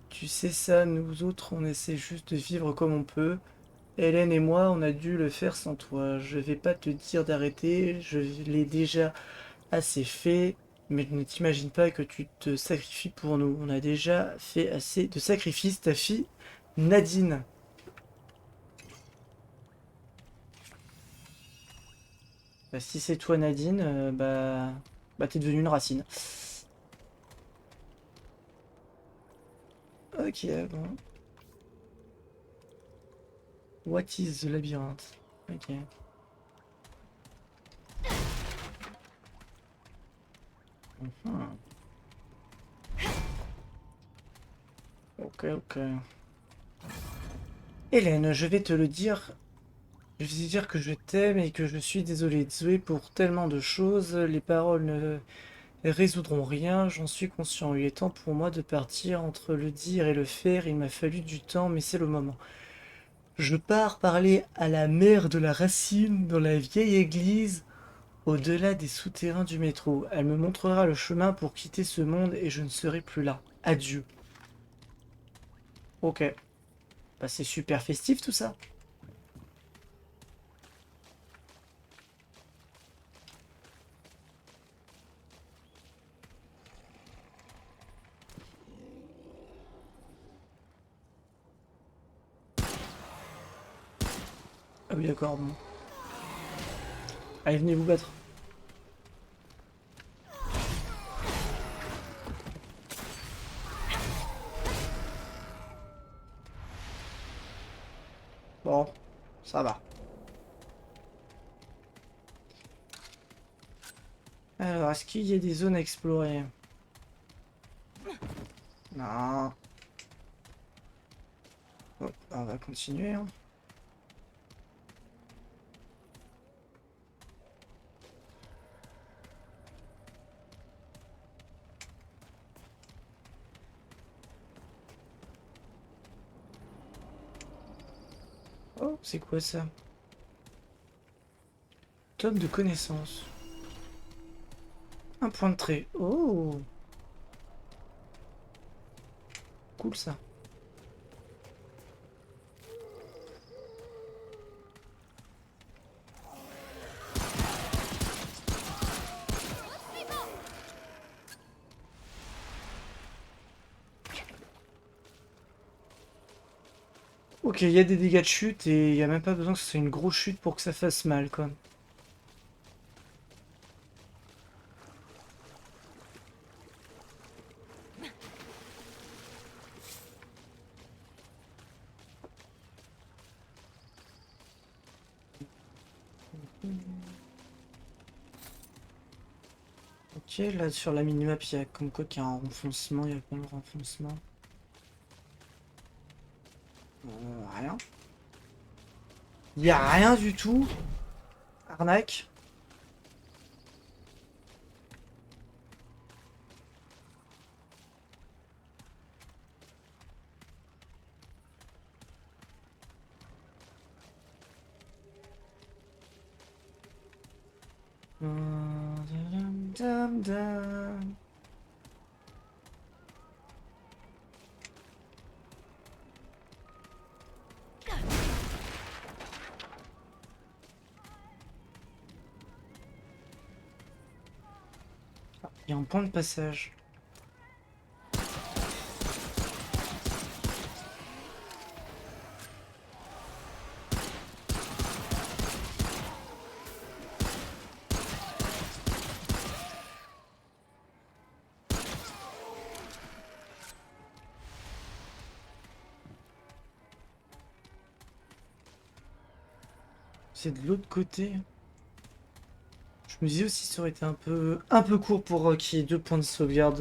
Tu sais ça, nous autres, on essaie juste de vivre comme on peut. Hélène et moi, on a dû le faire sans toi. Je vais pas te dire d'arrêter, je l'ai déjà assez fait. Mais ne t'imagine pas que tu te sacrifies pour nous. On a déjà fait assez de sacrifices, ta fille Nadine. Bah, si c'est toi Nadine, bah t'es devenue une racine. Ok, bon. What is the labyrinthe? Ok. Mhm. Ok, ok. Hélène, je vais te le dire. Je vais te dire que je t'aime et que je suis désolé, désolé pour tellement de choses. Les paroles ne résoudront rien, j'en suis conscient. Il est temps pour moi de partir. Entre le dire et le faire, il m'a fallu du temps, mais c'est le moment. Je pars parler à la mère de la racine dans la vieille église, au-delà des souterrains du métro. Elle me montrera le chemin pour quitter ce monde et je ne serai plus là. Adieu. Ok. Bah, c'est super festif tout ça. Ah oui, d'accord, bon. Allez, venez vous battre. Bon, ça va. Alors, est-ce qu'il y a des zones à explorer? Non. Bon, on va continuer, hein. Oh, c'est quoi ça? Tome de connaissances. Un point de trait. Oh, cool ça. Ok, il y a des dégâts de chute et il n'y a même pas besoin que ce soit une grosse chute pour que ça fasse mal, quoi. Ok, là sur la minimap, il y a comme quoi qu'il y a un renfoncement, il y a plein de renfoncement. Rien. Il y a rien du tout. Arnaque. Dum, dum, dum. Il y a un point de passage. C'est de l'autre côté. Je me disais aussi que ça aurait été un peu court pour qu'il y ait 2 points de sauvegarde.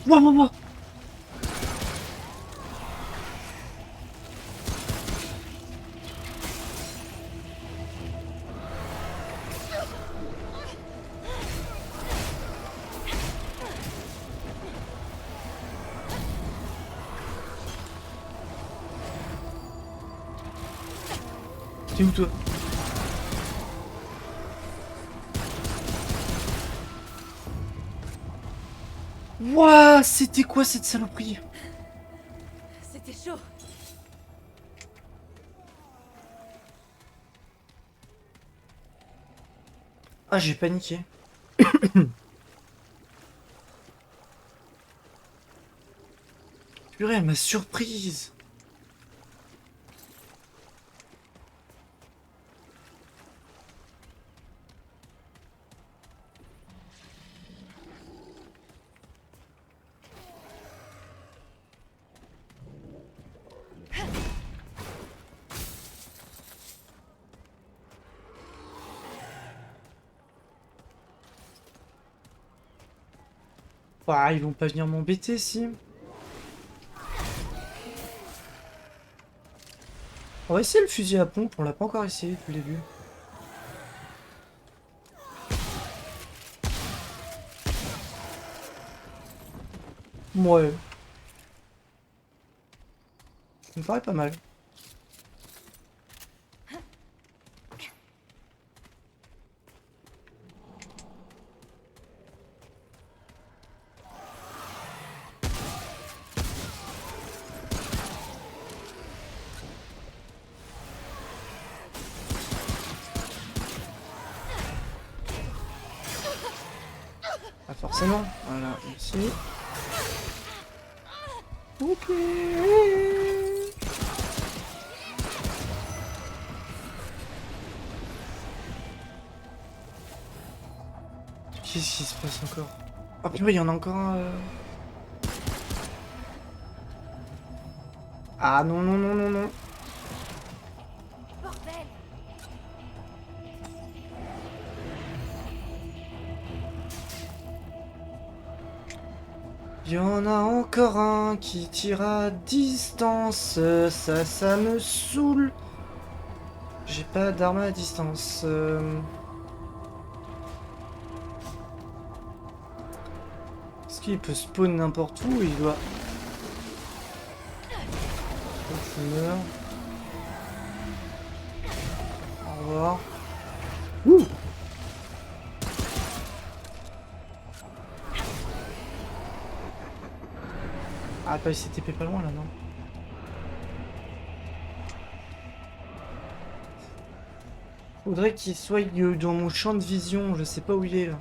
Ouah, ouah, ouah. T'es où toi? Ouah, c'était quoi cette saloperie? C'était chaud. Ah, j'ai paniqué. Purée, elle m'a surprise. Ouah, ils vont pas venir m'embêter, si. On va essayer le fusil à pompe, on l'a pas encore essayé depuis le début. Ouais. Ça me paraît pas mal. Pas forcément. Voilà, merci. Ok. Qu'est-ce qui se passe encore? Oh purée, il y en a encore un. Ah non, non, non, non, non. Il y en a encore un qui tire à distance. Ça me saoule. J'ai pas d'arme à distance. Est-ce qu'il peut spawn n'importe où? Il doit... Je meurs. Au revoir. Ouh! Ah bah il s'est TP pas loin là, non? Faudrait qu'il soit dans mon champ de vision, je sais pas où il est là.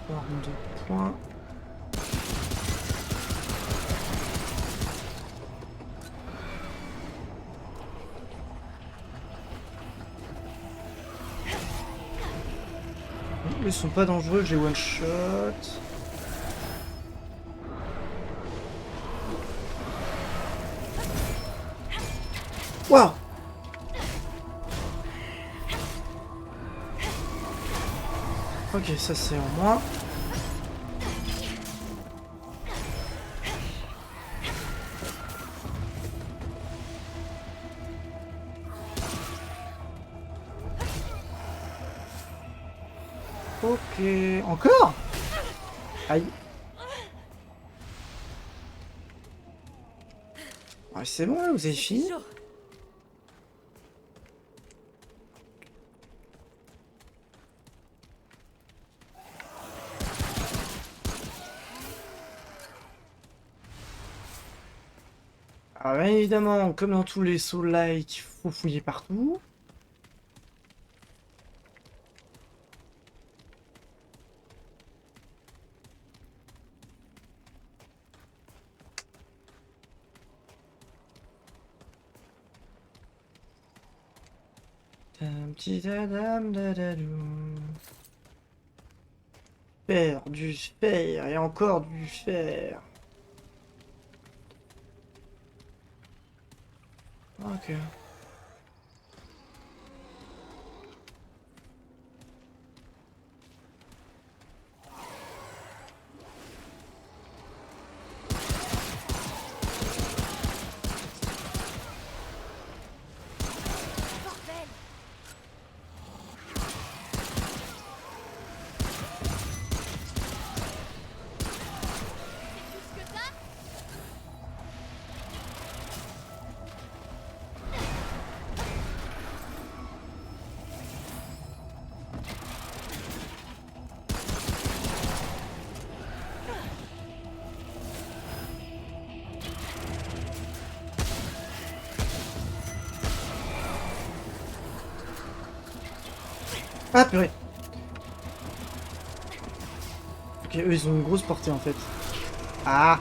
Arme de poing. Ils sont pas dangereux, j'ai one shot. Waouh! Ok, ça c'est en moins. Ok, encore? Aïe. Ouais, c'est bon là, vous avez fini? Alors bien évidemment, comme dans tous les Souls-like, il faut fouiller partout. Un petit dadam dadadou. Fer, du fer et encore du fer. Ok. Ah purée. Ok, eux ils ont une grosse portée en fait. Ah.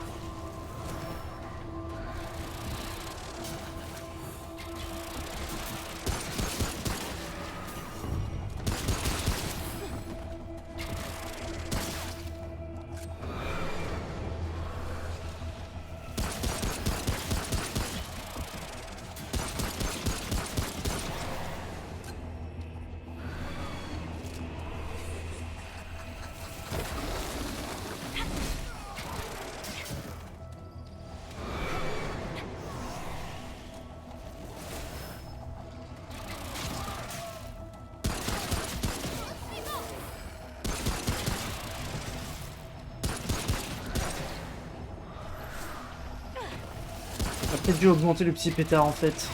peut-être dû augmenter le petit pétard en fait.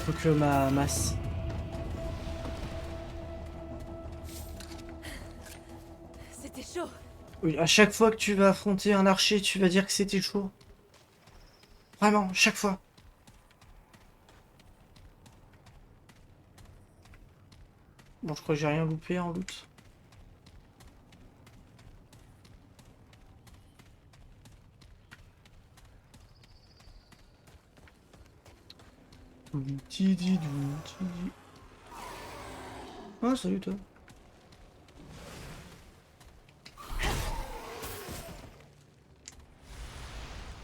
Faut que ma masse. C'était chaud. Oui, à chaque fois que tu vas affronter un archer, tu vas dire que c'était chaud. Vraiment, chaque fois. Bon, je crois que j'ai rien loupé en loot. Ah, salut toi.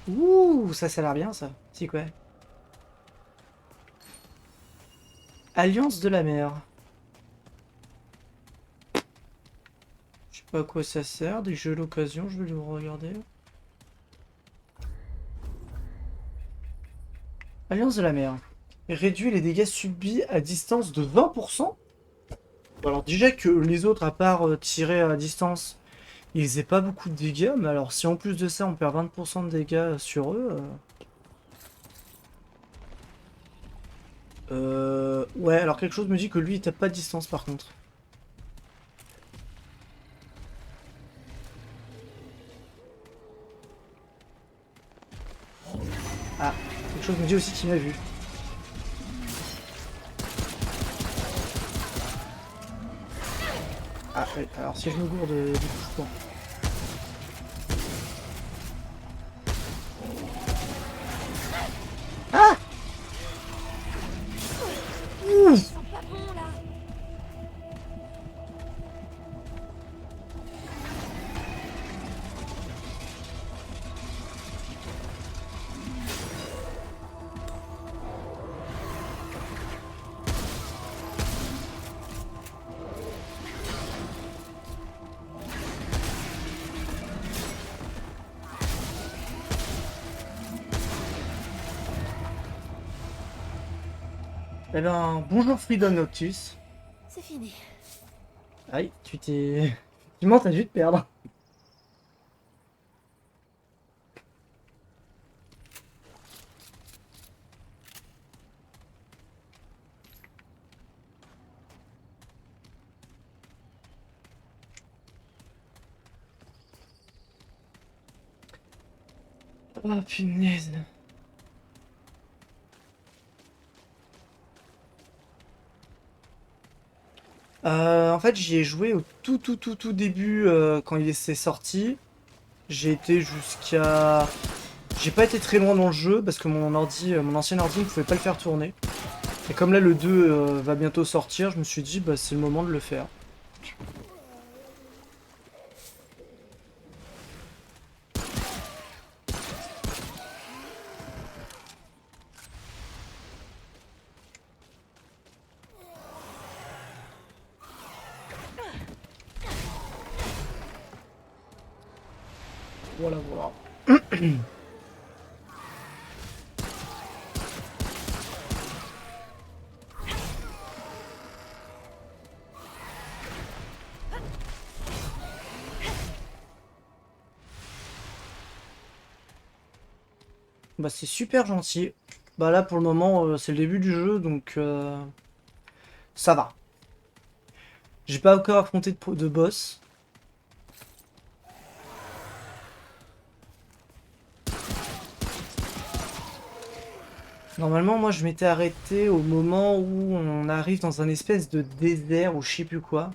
Ouh, ça a l'air bien ça. C'est quoi? Alliance de la mer. Je sais pas à quoi ça sert, des jeux d'occasion, je vais le regarder. Alliance de la mer. Réduit les dégâts subis à distance de 20%. Bon, alors déjà que les autres, à part tirer à distance, ils faisaient pas beaucoup de dégâts, mais alors si en plus de ça on perd 20% de dégâts sur eux... Ouais, alors quelque chose me dit que lui il tape pas de distance par contre. Ah, quelque chose me dit aussi qu'il m'a vu. Ah ouais, alors si je me gourde du coup je cours. Ah! Ouh! Eh ben, bonjour Freedom Noctus. C'est fini. Aïe, tu t'es... Effectivement, t'as dû te perdre. Oh punaise. En fait, j'y ai joué au tout début quand il s'est sorti. J'ai été jusqu'à... J'ai pas été très loin dans le jeu parce que mon ordi, mon ancien ordi ne pouvait pas le faire tourner. Et comme là le 2 va bientôt sortir, je me suis dit bah c'est le moment de le faire. Voilà, voilà. Bah c'est super gentil. Bah là pour le moment c'est le début du jeu donc ça va. J'ai pas encore affronté de boss. Normalement moi je m'étais arrêté au moment où on arrive dans un espèce de désert ou je sais plus quoi.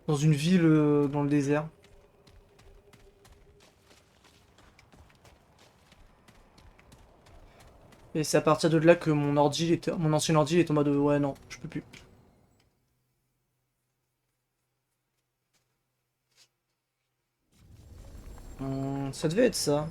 Dans une ville dans le désert. Et c'est à partir de là que mon ancien ordi est en mode ouais non, je peux plus. Ça devait être ça.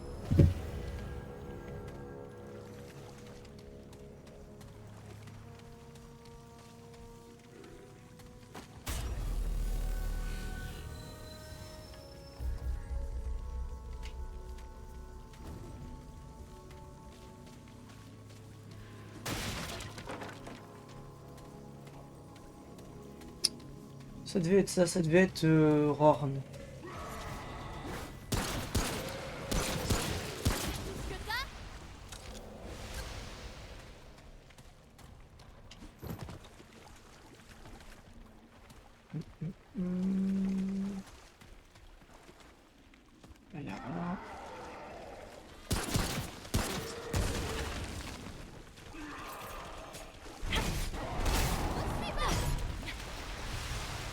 Ça devait être ça, ça devait être Rorn. Là, y a rien.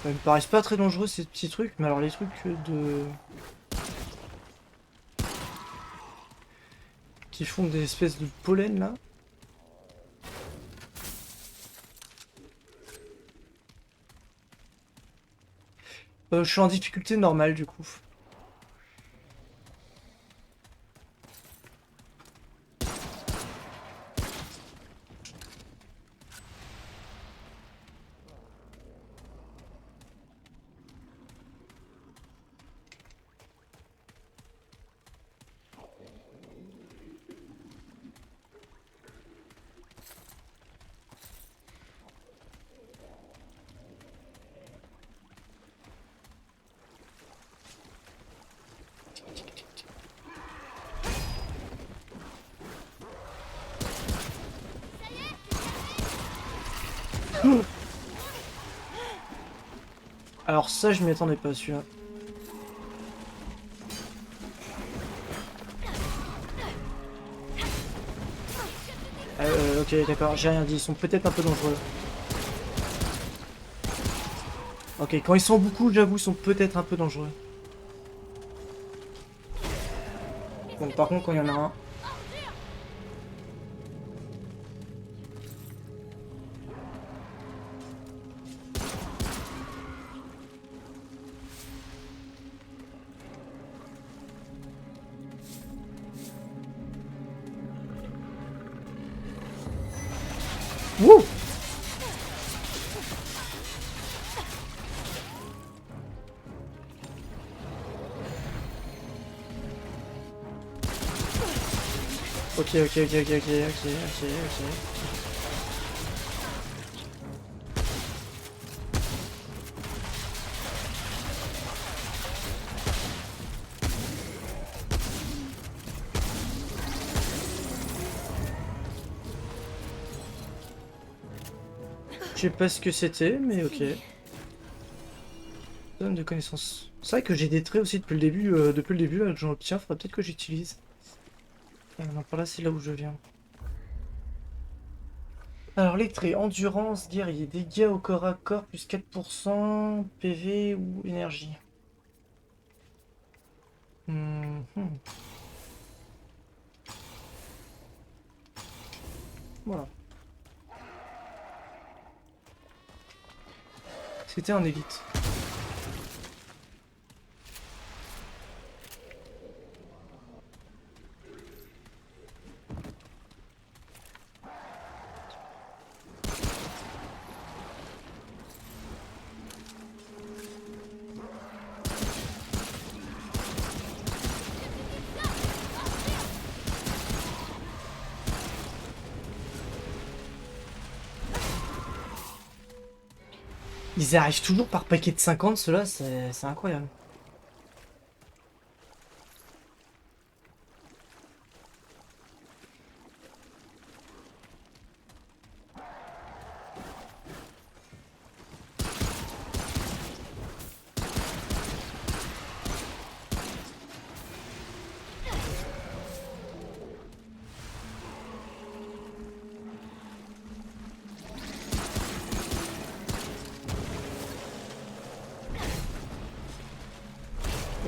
Ils me paraissent pas très dangereux ces petits trucs, mais alors les trucs de... qui font des espèces de pollen là. Je suis en difficulté normale du coup. Alors ça, je m'y attendais pas celui-là. Ok, d'accord, j'ai rien dit, ils sont peut-être un peu dangereux. Ok, quand ils sont beaucoup, j'avoue, ils sont peut-être un peu dangereux. Bon, par contre, quand il y en a un... Wouh! Ok. Je sais pas ce que c'était, mais ok. Zone de connaissance. C'est vrai que j'ai des traits aussi depuis le début là, que j'en obtiens, faudra peut-être que j'utilise. Non, par là, c'est là où je viens. Alors, les traits, endurance, guerrier, dégâts au corps à corps, plus 4%, PV ou énergie. Voilà. C'était un élite. Ils arrivent toujours par paquet de 50, ceux-là, c'est incroyable.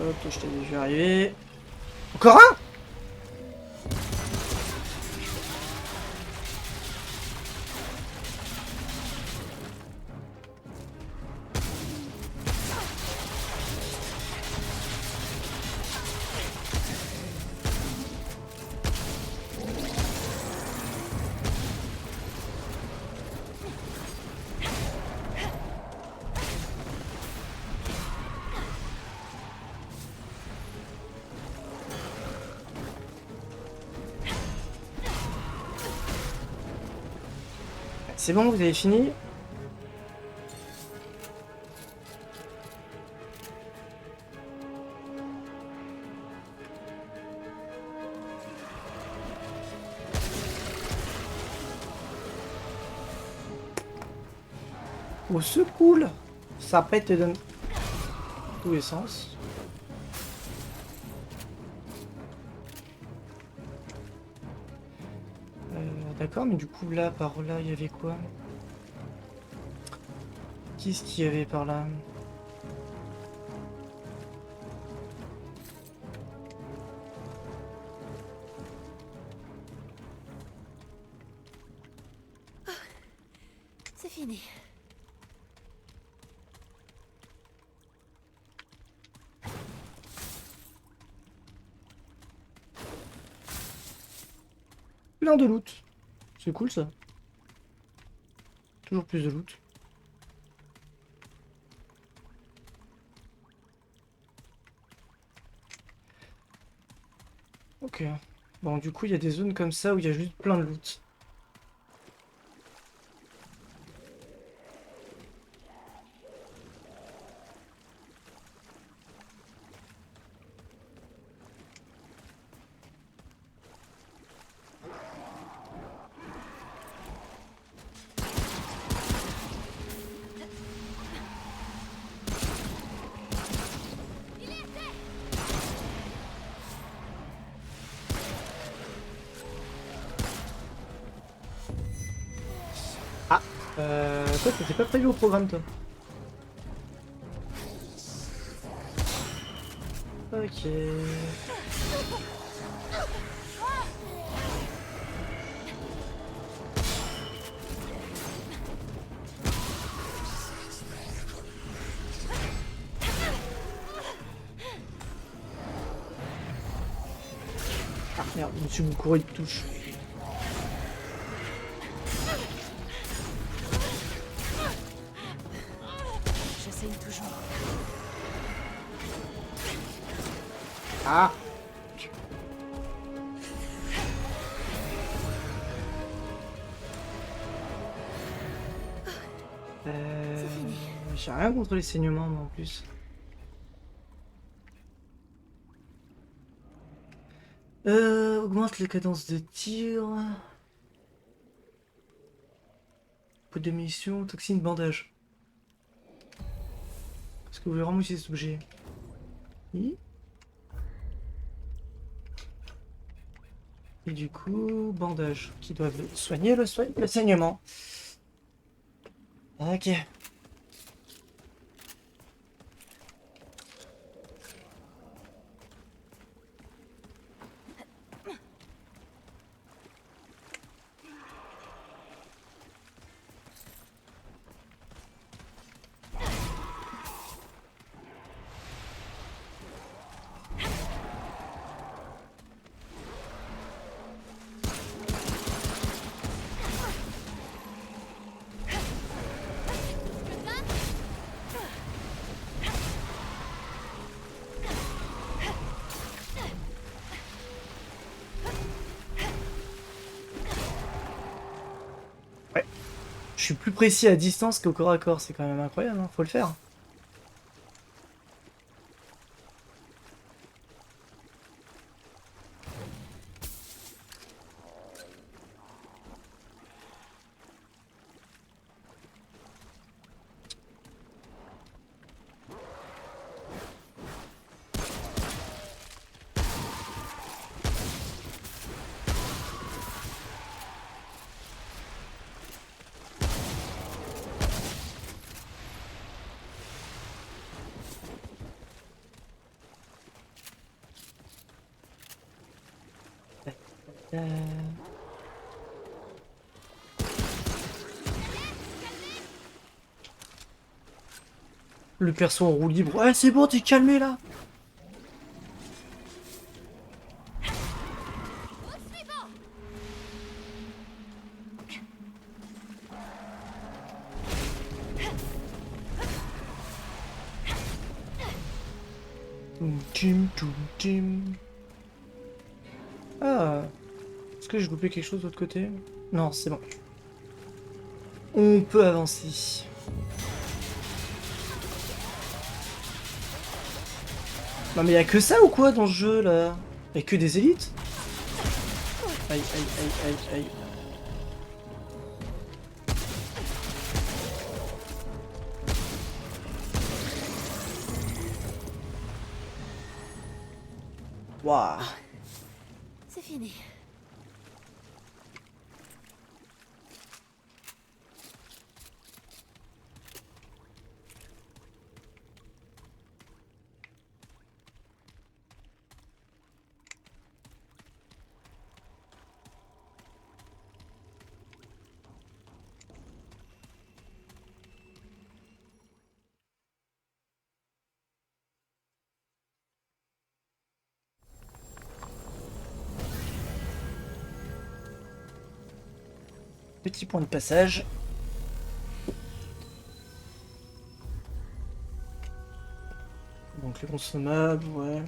Hop, je t'ai vu arriver. Encore un? C'est bon, vous avez fini? Au secours! Ça pète dans tous les sens. D'accord, mais du coup là, par là, il y avait quoi? Qu'est-ce qu'il y avait par là? C'est fini. Plein de loot. C'est cool ça. Toujours plus de loot. Ok. Bon, du coup, il y a des zones comme ça où il y a juste plein de loot. Toi, t'étais pas prévu au programme, toi. Ok. Ah merde, je me suis couru de touche. J'essaye toujours. Ah! J'ai rien contre les saignements, moi, en plus. Augmente les cadences de tir. Pot de munitions, toxine, bandage. Est-ce que vous voulez vraiment utiliser cet objet? Oui. Et du coup, bandage qui doivent soigner le saignement. Ok. Je suis plus précis à distance qu'au corps à corps, c'est quand même incroyable, hein, faut le faire. Le perso en roue libre. Ouais, c'est bon, t'es calmé là. Ah. Est-ce que j'ai loupé quelque chose de l'autre côté? Non, c'est bon. On peut avancer. Non mais y'a que ça ou quoi dans ce jeu là? Y'a que des élites? Aïe aïe aïe aïe aïe. Waouh. C'est fini. Petit point de passage. Donc les consommables, ouais.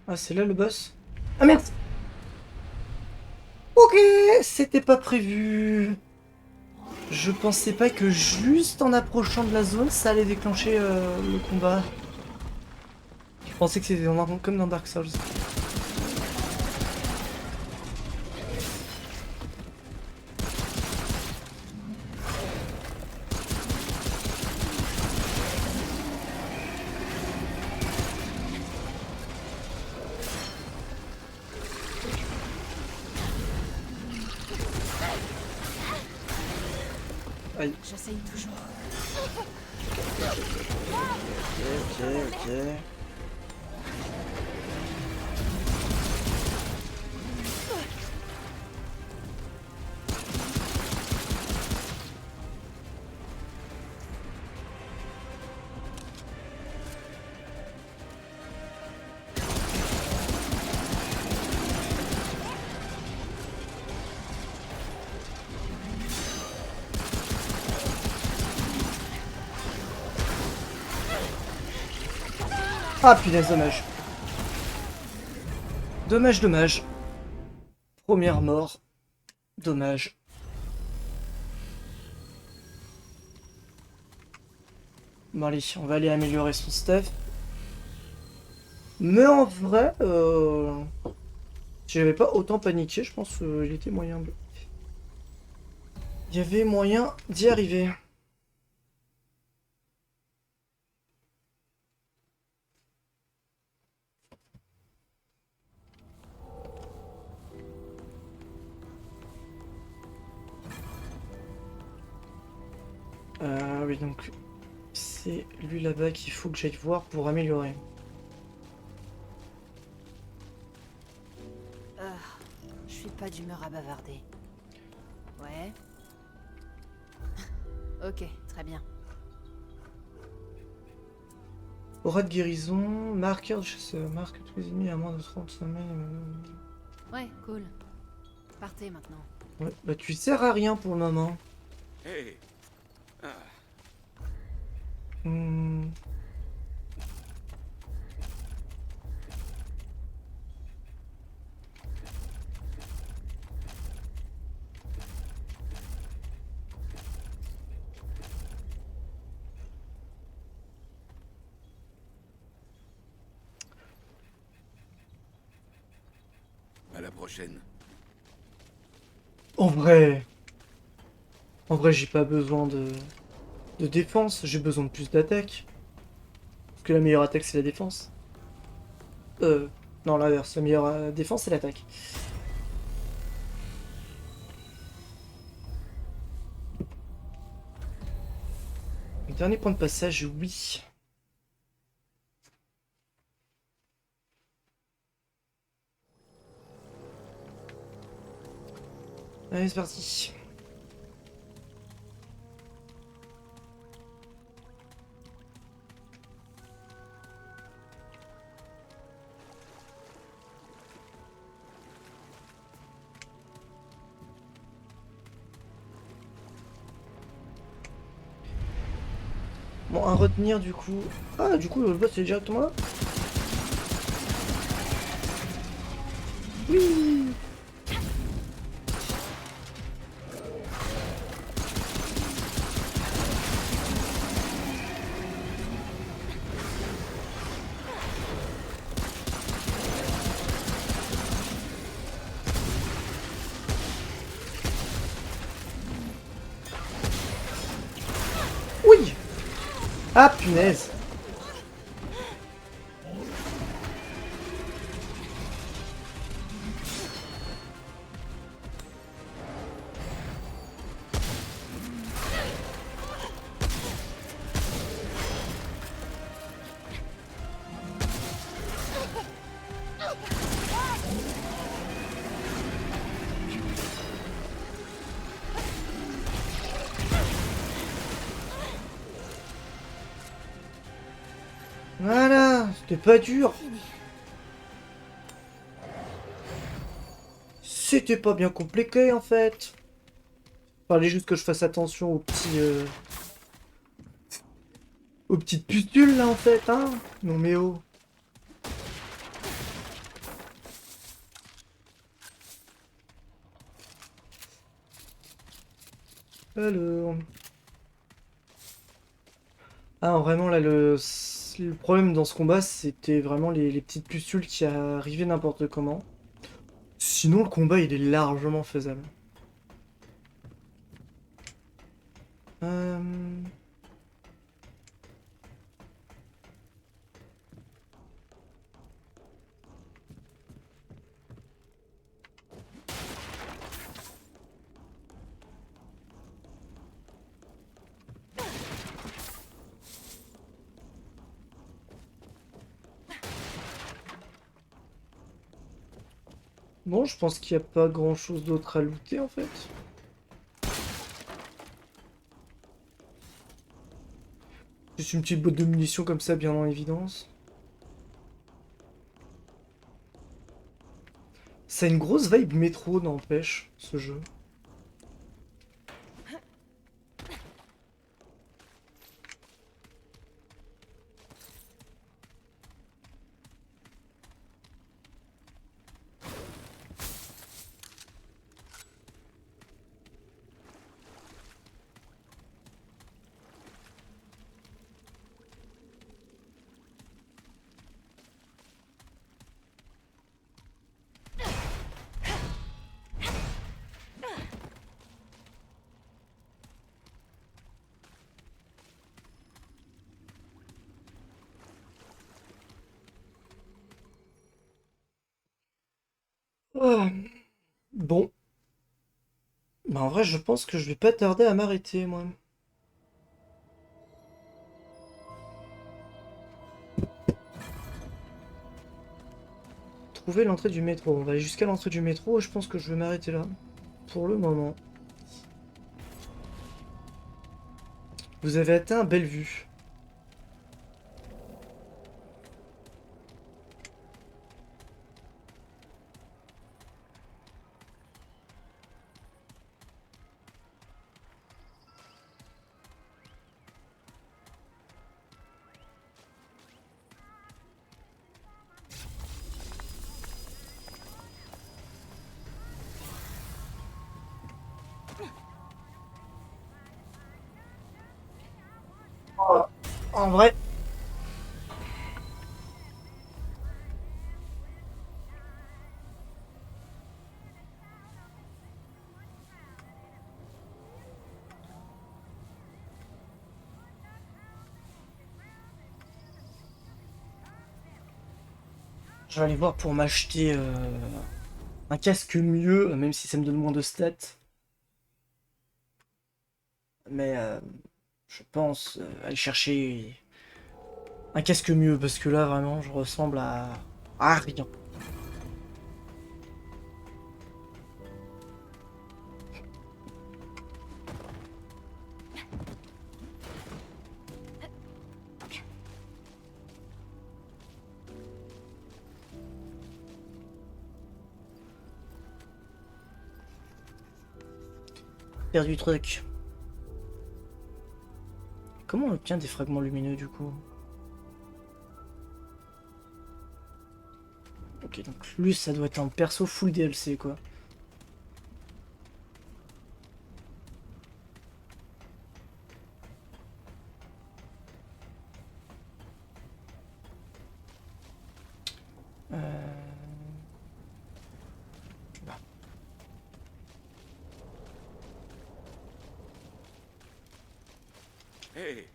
Ah, c'est là le boss? Ah merde! Ok, c'était pas prévu. Je pensais pas que juste en approchant de la zone, ça allait déclencher le combat. Je pensais que c'était comme dans Dark Souls. Aïe. J'essaye toujours. Ok. Ah punaise, dommage. Dommage. Première mort. Dommage. Bon allez, on va aller améliorer son stuff. Mais en vrai, si j'avais pas autant paniqué, je pense qu'il était moyen de... Il y avait moyen d'y arriver. Oui, donc c'est lui là-bas qu'il faut que j'aille voir pour améliorer. Je suis pas d'humeur à bavarder. Ouais. Ok, très bien. Aura de guérison, marqueur de chasseur, marque tous les ennemis à moins de 35 000. Ouais, cool. Partez maintenant. Ouais, bah tu sers à rien pour le moment. Hé. Ah, Hmm. à la prochaine. En vrai, j'ai pas besoin de défense, j'ai besoin de plus d'attaque. Parce que la meilleure attaque, c'est la défense. Non, l'inverse, la meilleure défense, c'est l'attaque. Dernier point de passage, oui. Allez, c'est parti. Bon, à retenir du coup. Ah, du coup, le boss est directement là. Oui. Oui. Ah punaise. Voilà, c'était pas dur. C'était pas bien compliqué en fait. Fallait juste que je fasse attention aux petits, aux petites pustules là en fait, hein. Non mais oh. Alors. Ah vraiment là le problème dans ce combat c'était vraiment les petites pustules qui arrivaient n'importe comment. Sinon le combat il est largement faisable. Euh... Bon, je pense qu'il n'y a pas grand chose d'autre à looter en fait. Juste une petite boîte de munitions comme ça bien en évidence. Ça a une grosse vibe métro n'empêche, ce jeu. Ah, bon. Bah en vrai, je pense que je vais pas tarder à m'arrêter, moi. Trouver l'entrée du métro. On va aller jusqu'à l'entrée du métro et je pense que je vais m'arrêter là. Pour le moment. Vous avez atteint Bellevue. En vrai. Je vais aller voir pour m'acheter un casque mieux, même si ça me donne moins de stats. Mais je pense aller chercher un casque mieux, parce que là, vraiment, je ressemble à rien. Faire du truc. Comment on obtient des fragments lumineux, du coup? Ok, donc lui, ça doit être un perso full DLC, quoi. Bah. Hé.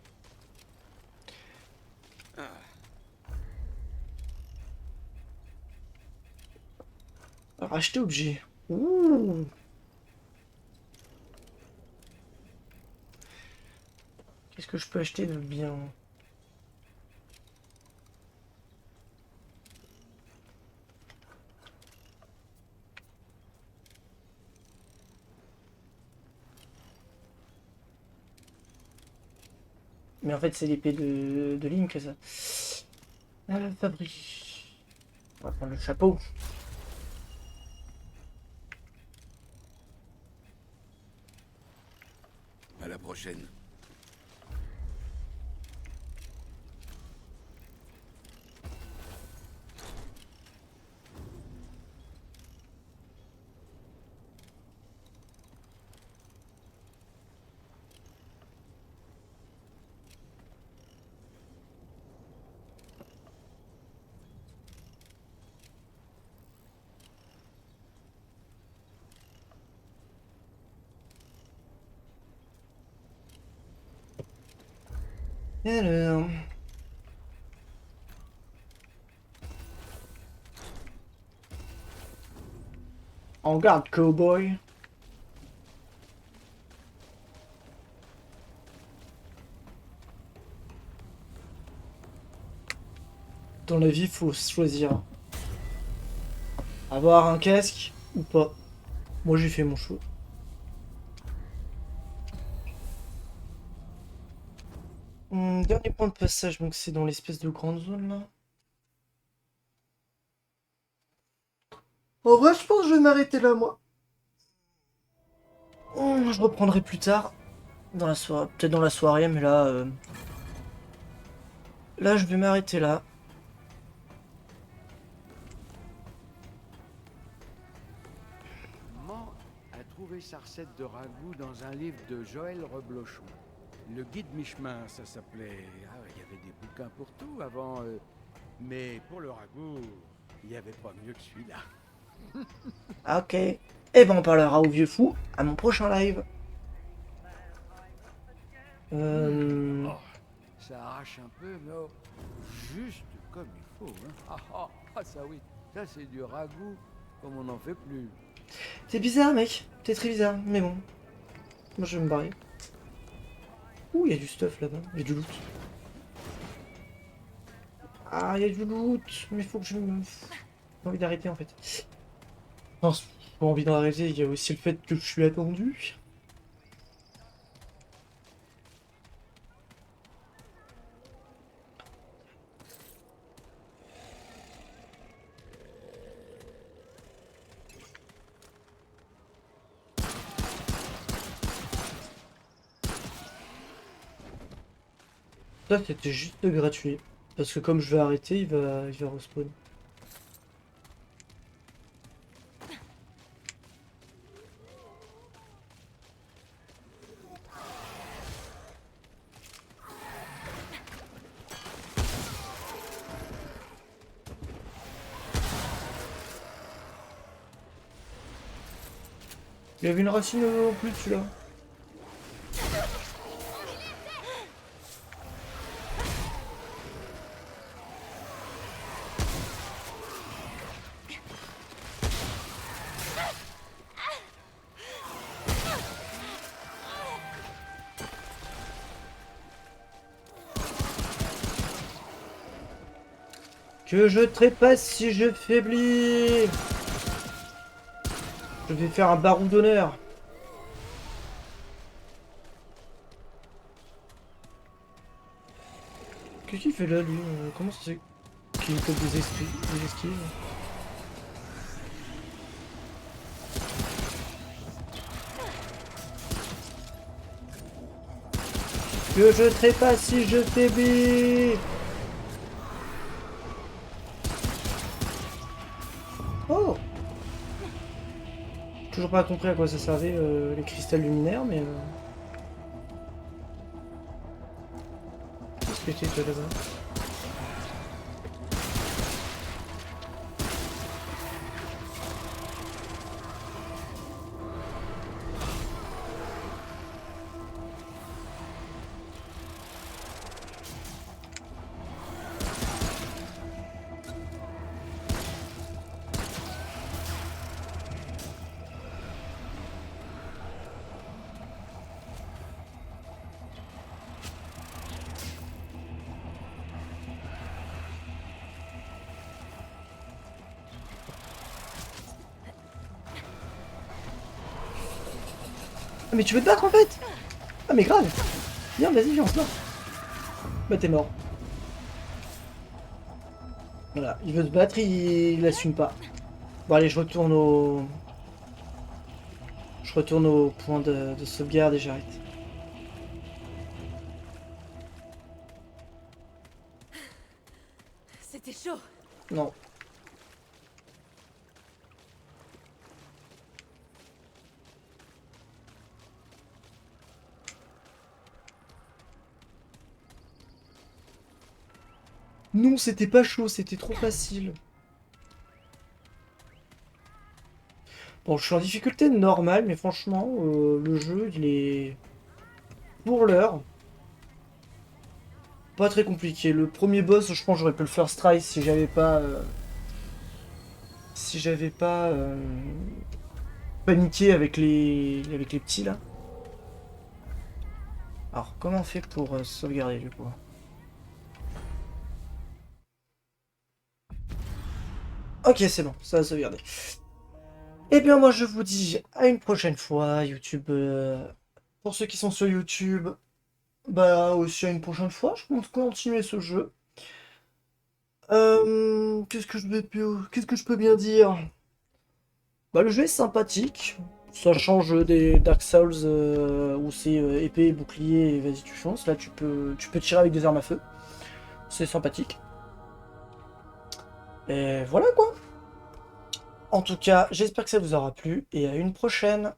Racheter objet. Ouh. Qu'est-ce que je peux acheter de bien? Mais en fait, c'est l'épée de Link, ça. Fabrique. On va prendre le chapeau. À la prochaine. Alors... En garde, cowboy. Dans la vie, faut choisir. Avoir un casque ou pas. Moi, j'ai fait mon choix. Dernier point de passage, donc c'est dans l'espèce de grande zone là. En vrai, je pense que je vais m'arrêter là, moi. Je reprendrai plus tard. Dans la soirée, peut-être dans la soirée, mais là... Là, je vais m'arrêter là. Maman a trouvé sa recette de ragoût dans un livre de Joël Reblochon. Le guide mi-chemin, ça s'appelait... Ah, il y avait des bouquins pour tout avant... Mais pour le ragoût, il n'y avait pas mieux que celui-là. Ok. Et ben on parlera au vieux fou à mon prochain live. Oh, ça arrache un peu, mais oh, juste comme il faut. Hein. Ça oui, ça c'est du ragoût comme on n'en fait plus. C'est bizarre, mec. C'est très bizarre, mais bon. Moi, je vais me barrer. Ouh, il y a du stuff là-bas. Il y a du loot. Ah, il y a du loot. Mais il faut que je me... J'ai envie d'arrêter, en fait. Non, j'ai pas envie d'arrêter. Il y a aussi le fait que je suis attendu. Ça, c'était juste gratuit. Parce que comme je vais arrêter, il va respawn. Il y avait une racine en plus, celui-là. Que je trépasse si je faiblis. Je vais faire un barou d'honneur. Qu'est-ce qu'il fait là, lui? Comment ça c'est qu'il fait des esquives? Que je trépasse si je faiblis. Oh! Toujours pas compris à quoi ça servait les cristals luminaires, mais... Qu'est-ce que c'était là-bas? Ah mais tu veux te battre en fait? Ah mais grave! Viens, vas-y, viens, on se bat. Bah t'es mort. Voilà, il veut se battre, il assume pas. Bon allez, je retourne au... Je retourne au point de sauvegarde et j'arrête. C'était chaud. Non. Non, c'était pas chaud, c'était trop facile. Bon, je suis en difficulté normale, mais franchement, le jeu, il est... Pour l'heure, pas très compliqué. Le premier boss, je pense j'aurais pu le first try si j'avais pas... Si j'avais pas... paniqué avec les petits, là. Alors, comment on fait pour sauvegarder, du coup? Ok, c'est bon, ça va sauvegarder. Eh bien, moi, je vous dis à une prochaine fois, YouTube. Pour ceux qui sont sur YouTube, bah, aussi à une prochaine fois. Je compte continuer ce jeu. Qu'est-ce que je peux bien dire? Bah, le jeu est sympathique. Ça change des Dark Souls où c'est épée, bouclier et vas-y, tu fonces. Là, tu peux tirer avec des armes à feu. C'est sympathique. Et voilà quoi. En tout cas, j'espère que ça vous aura plu et à une prochaine.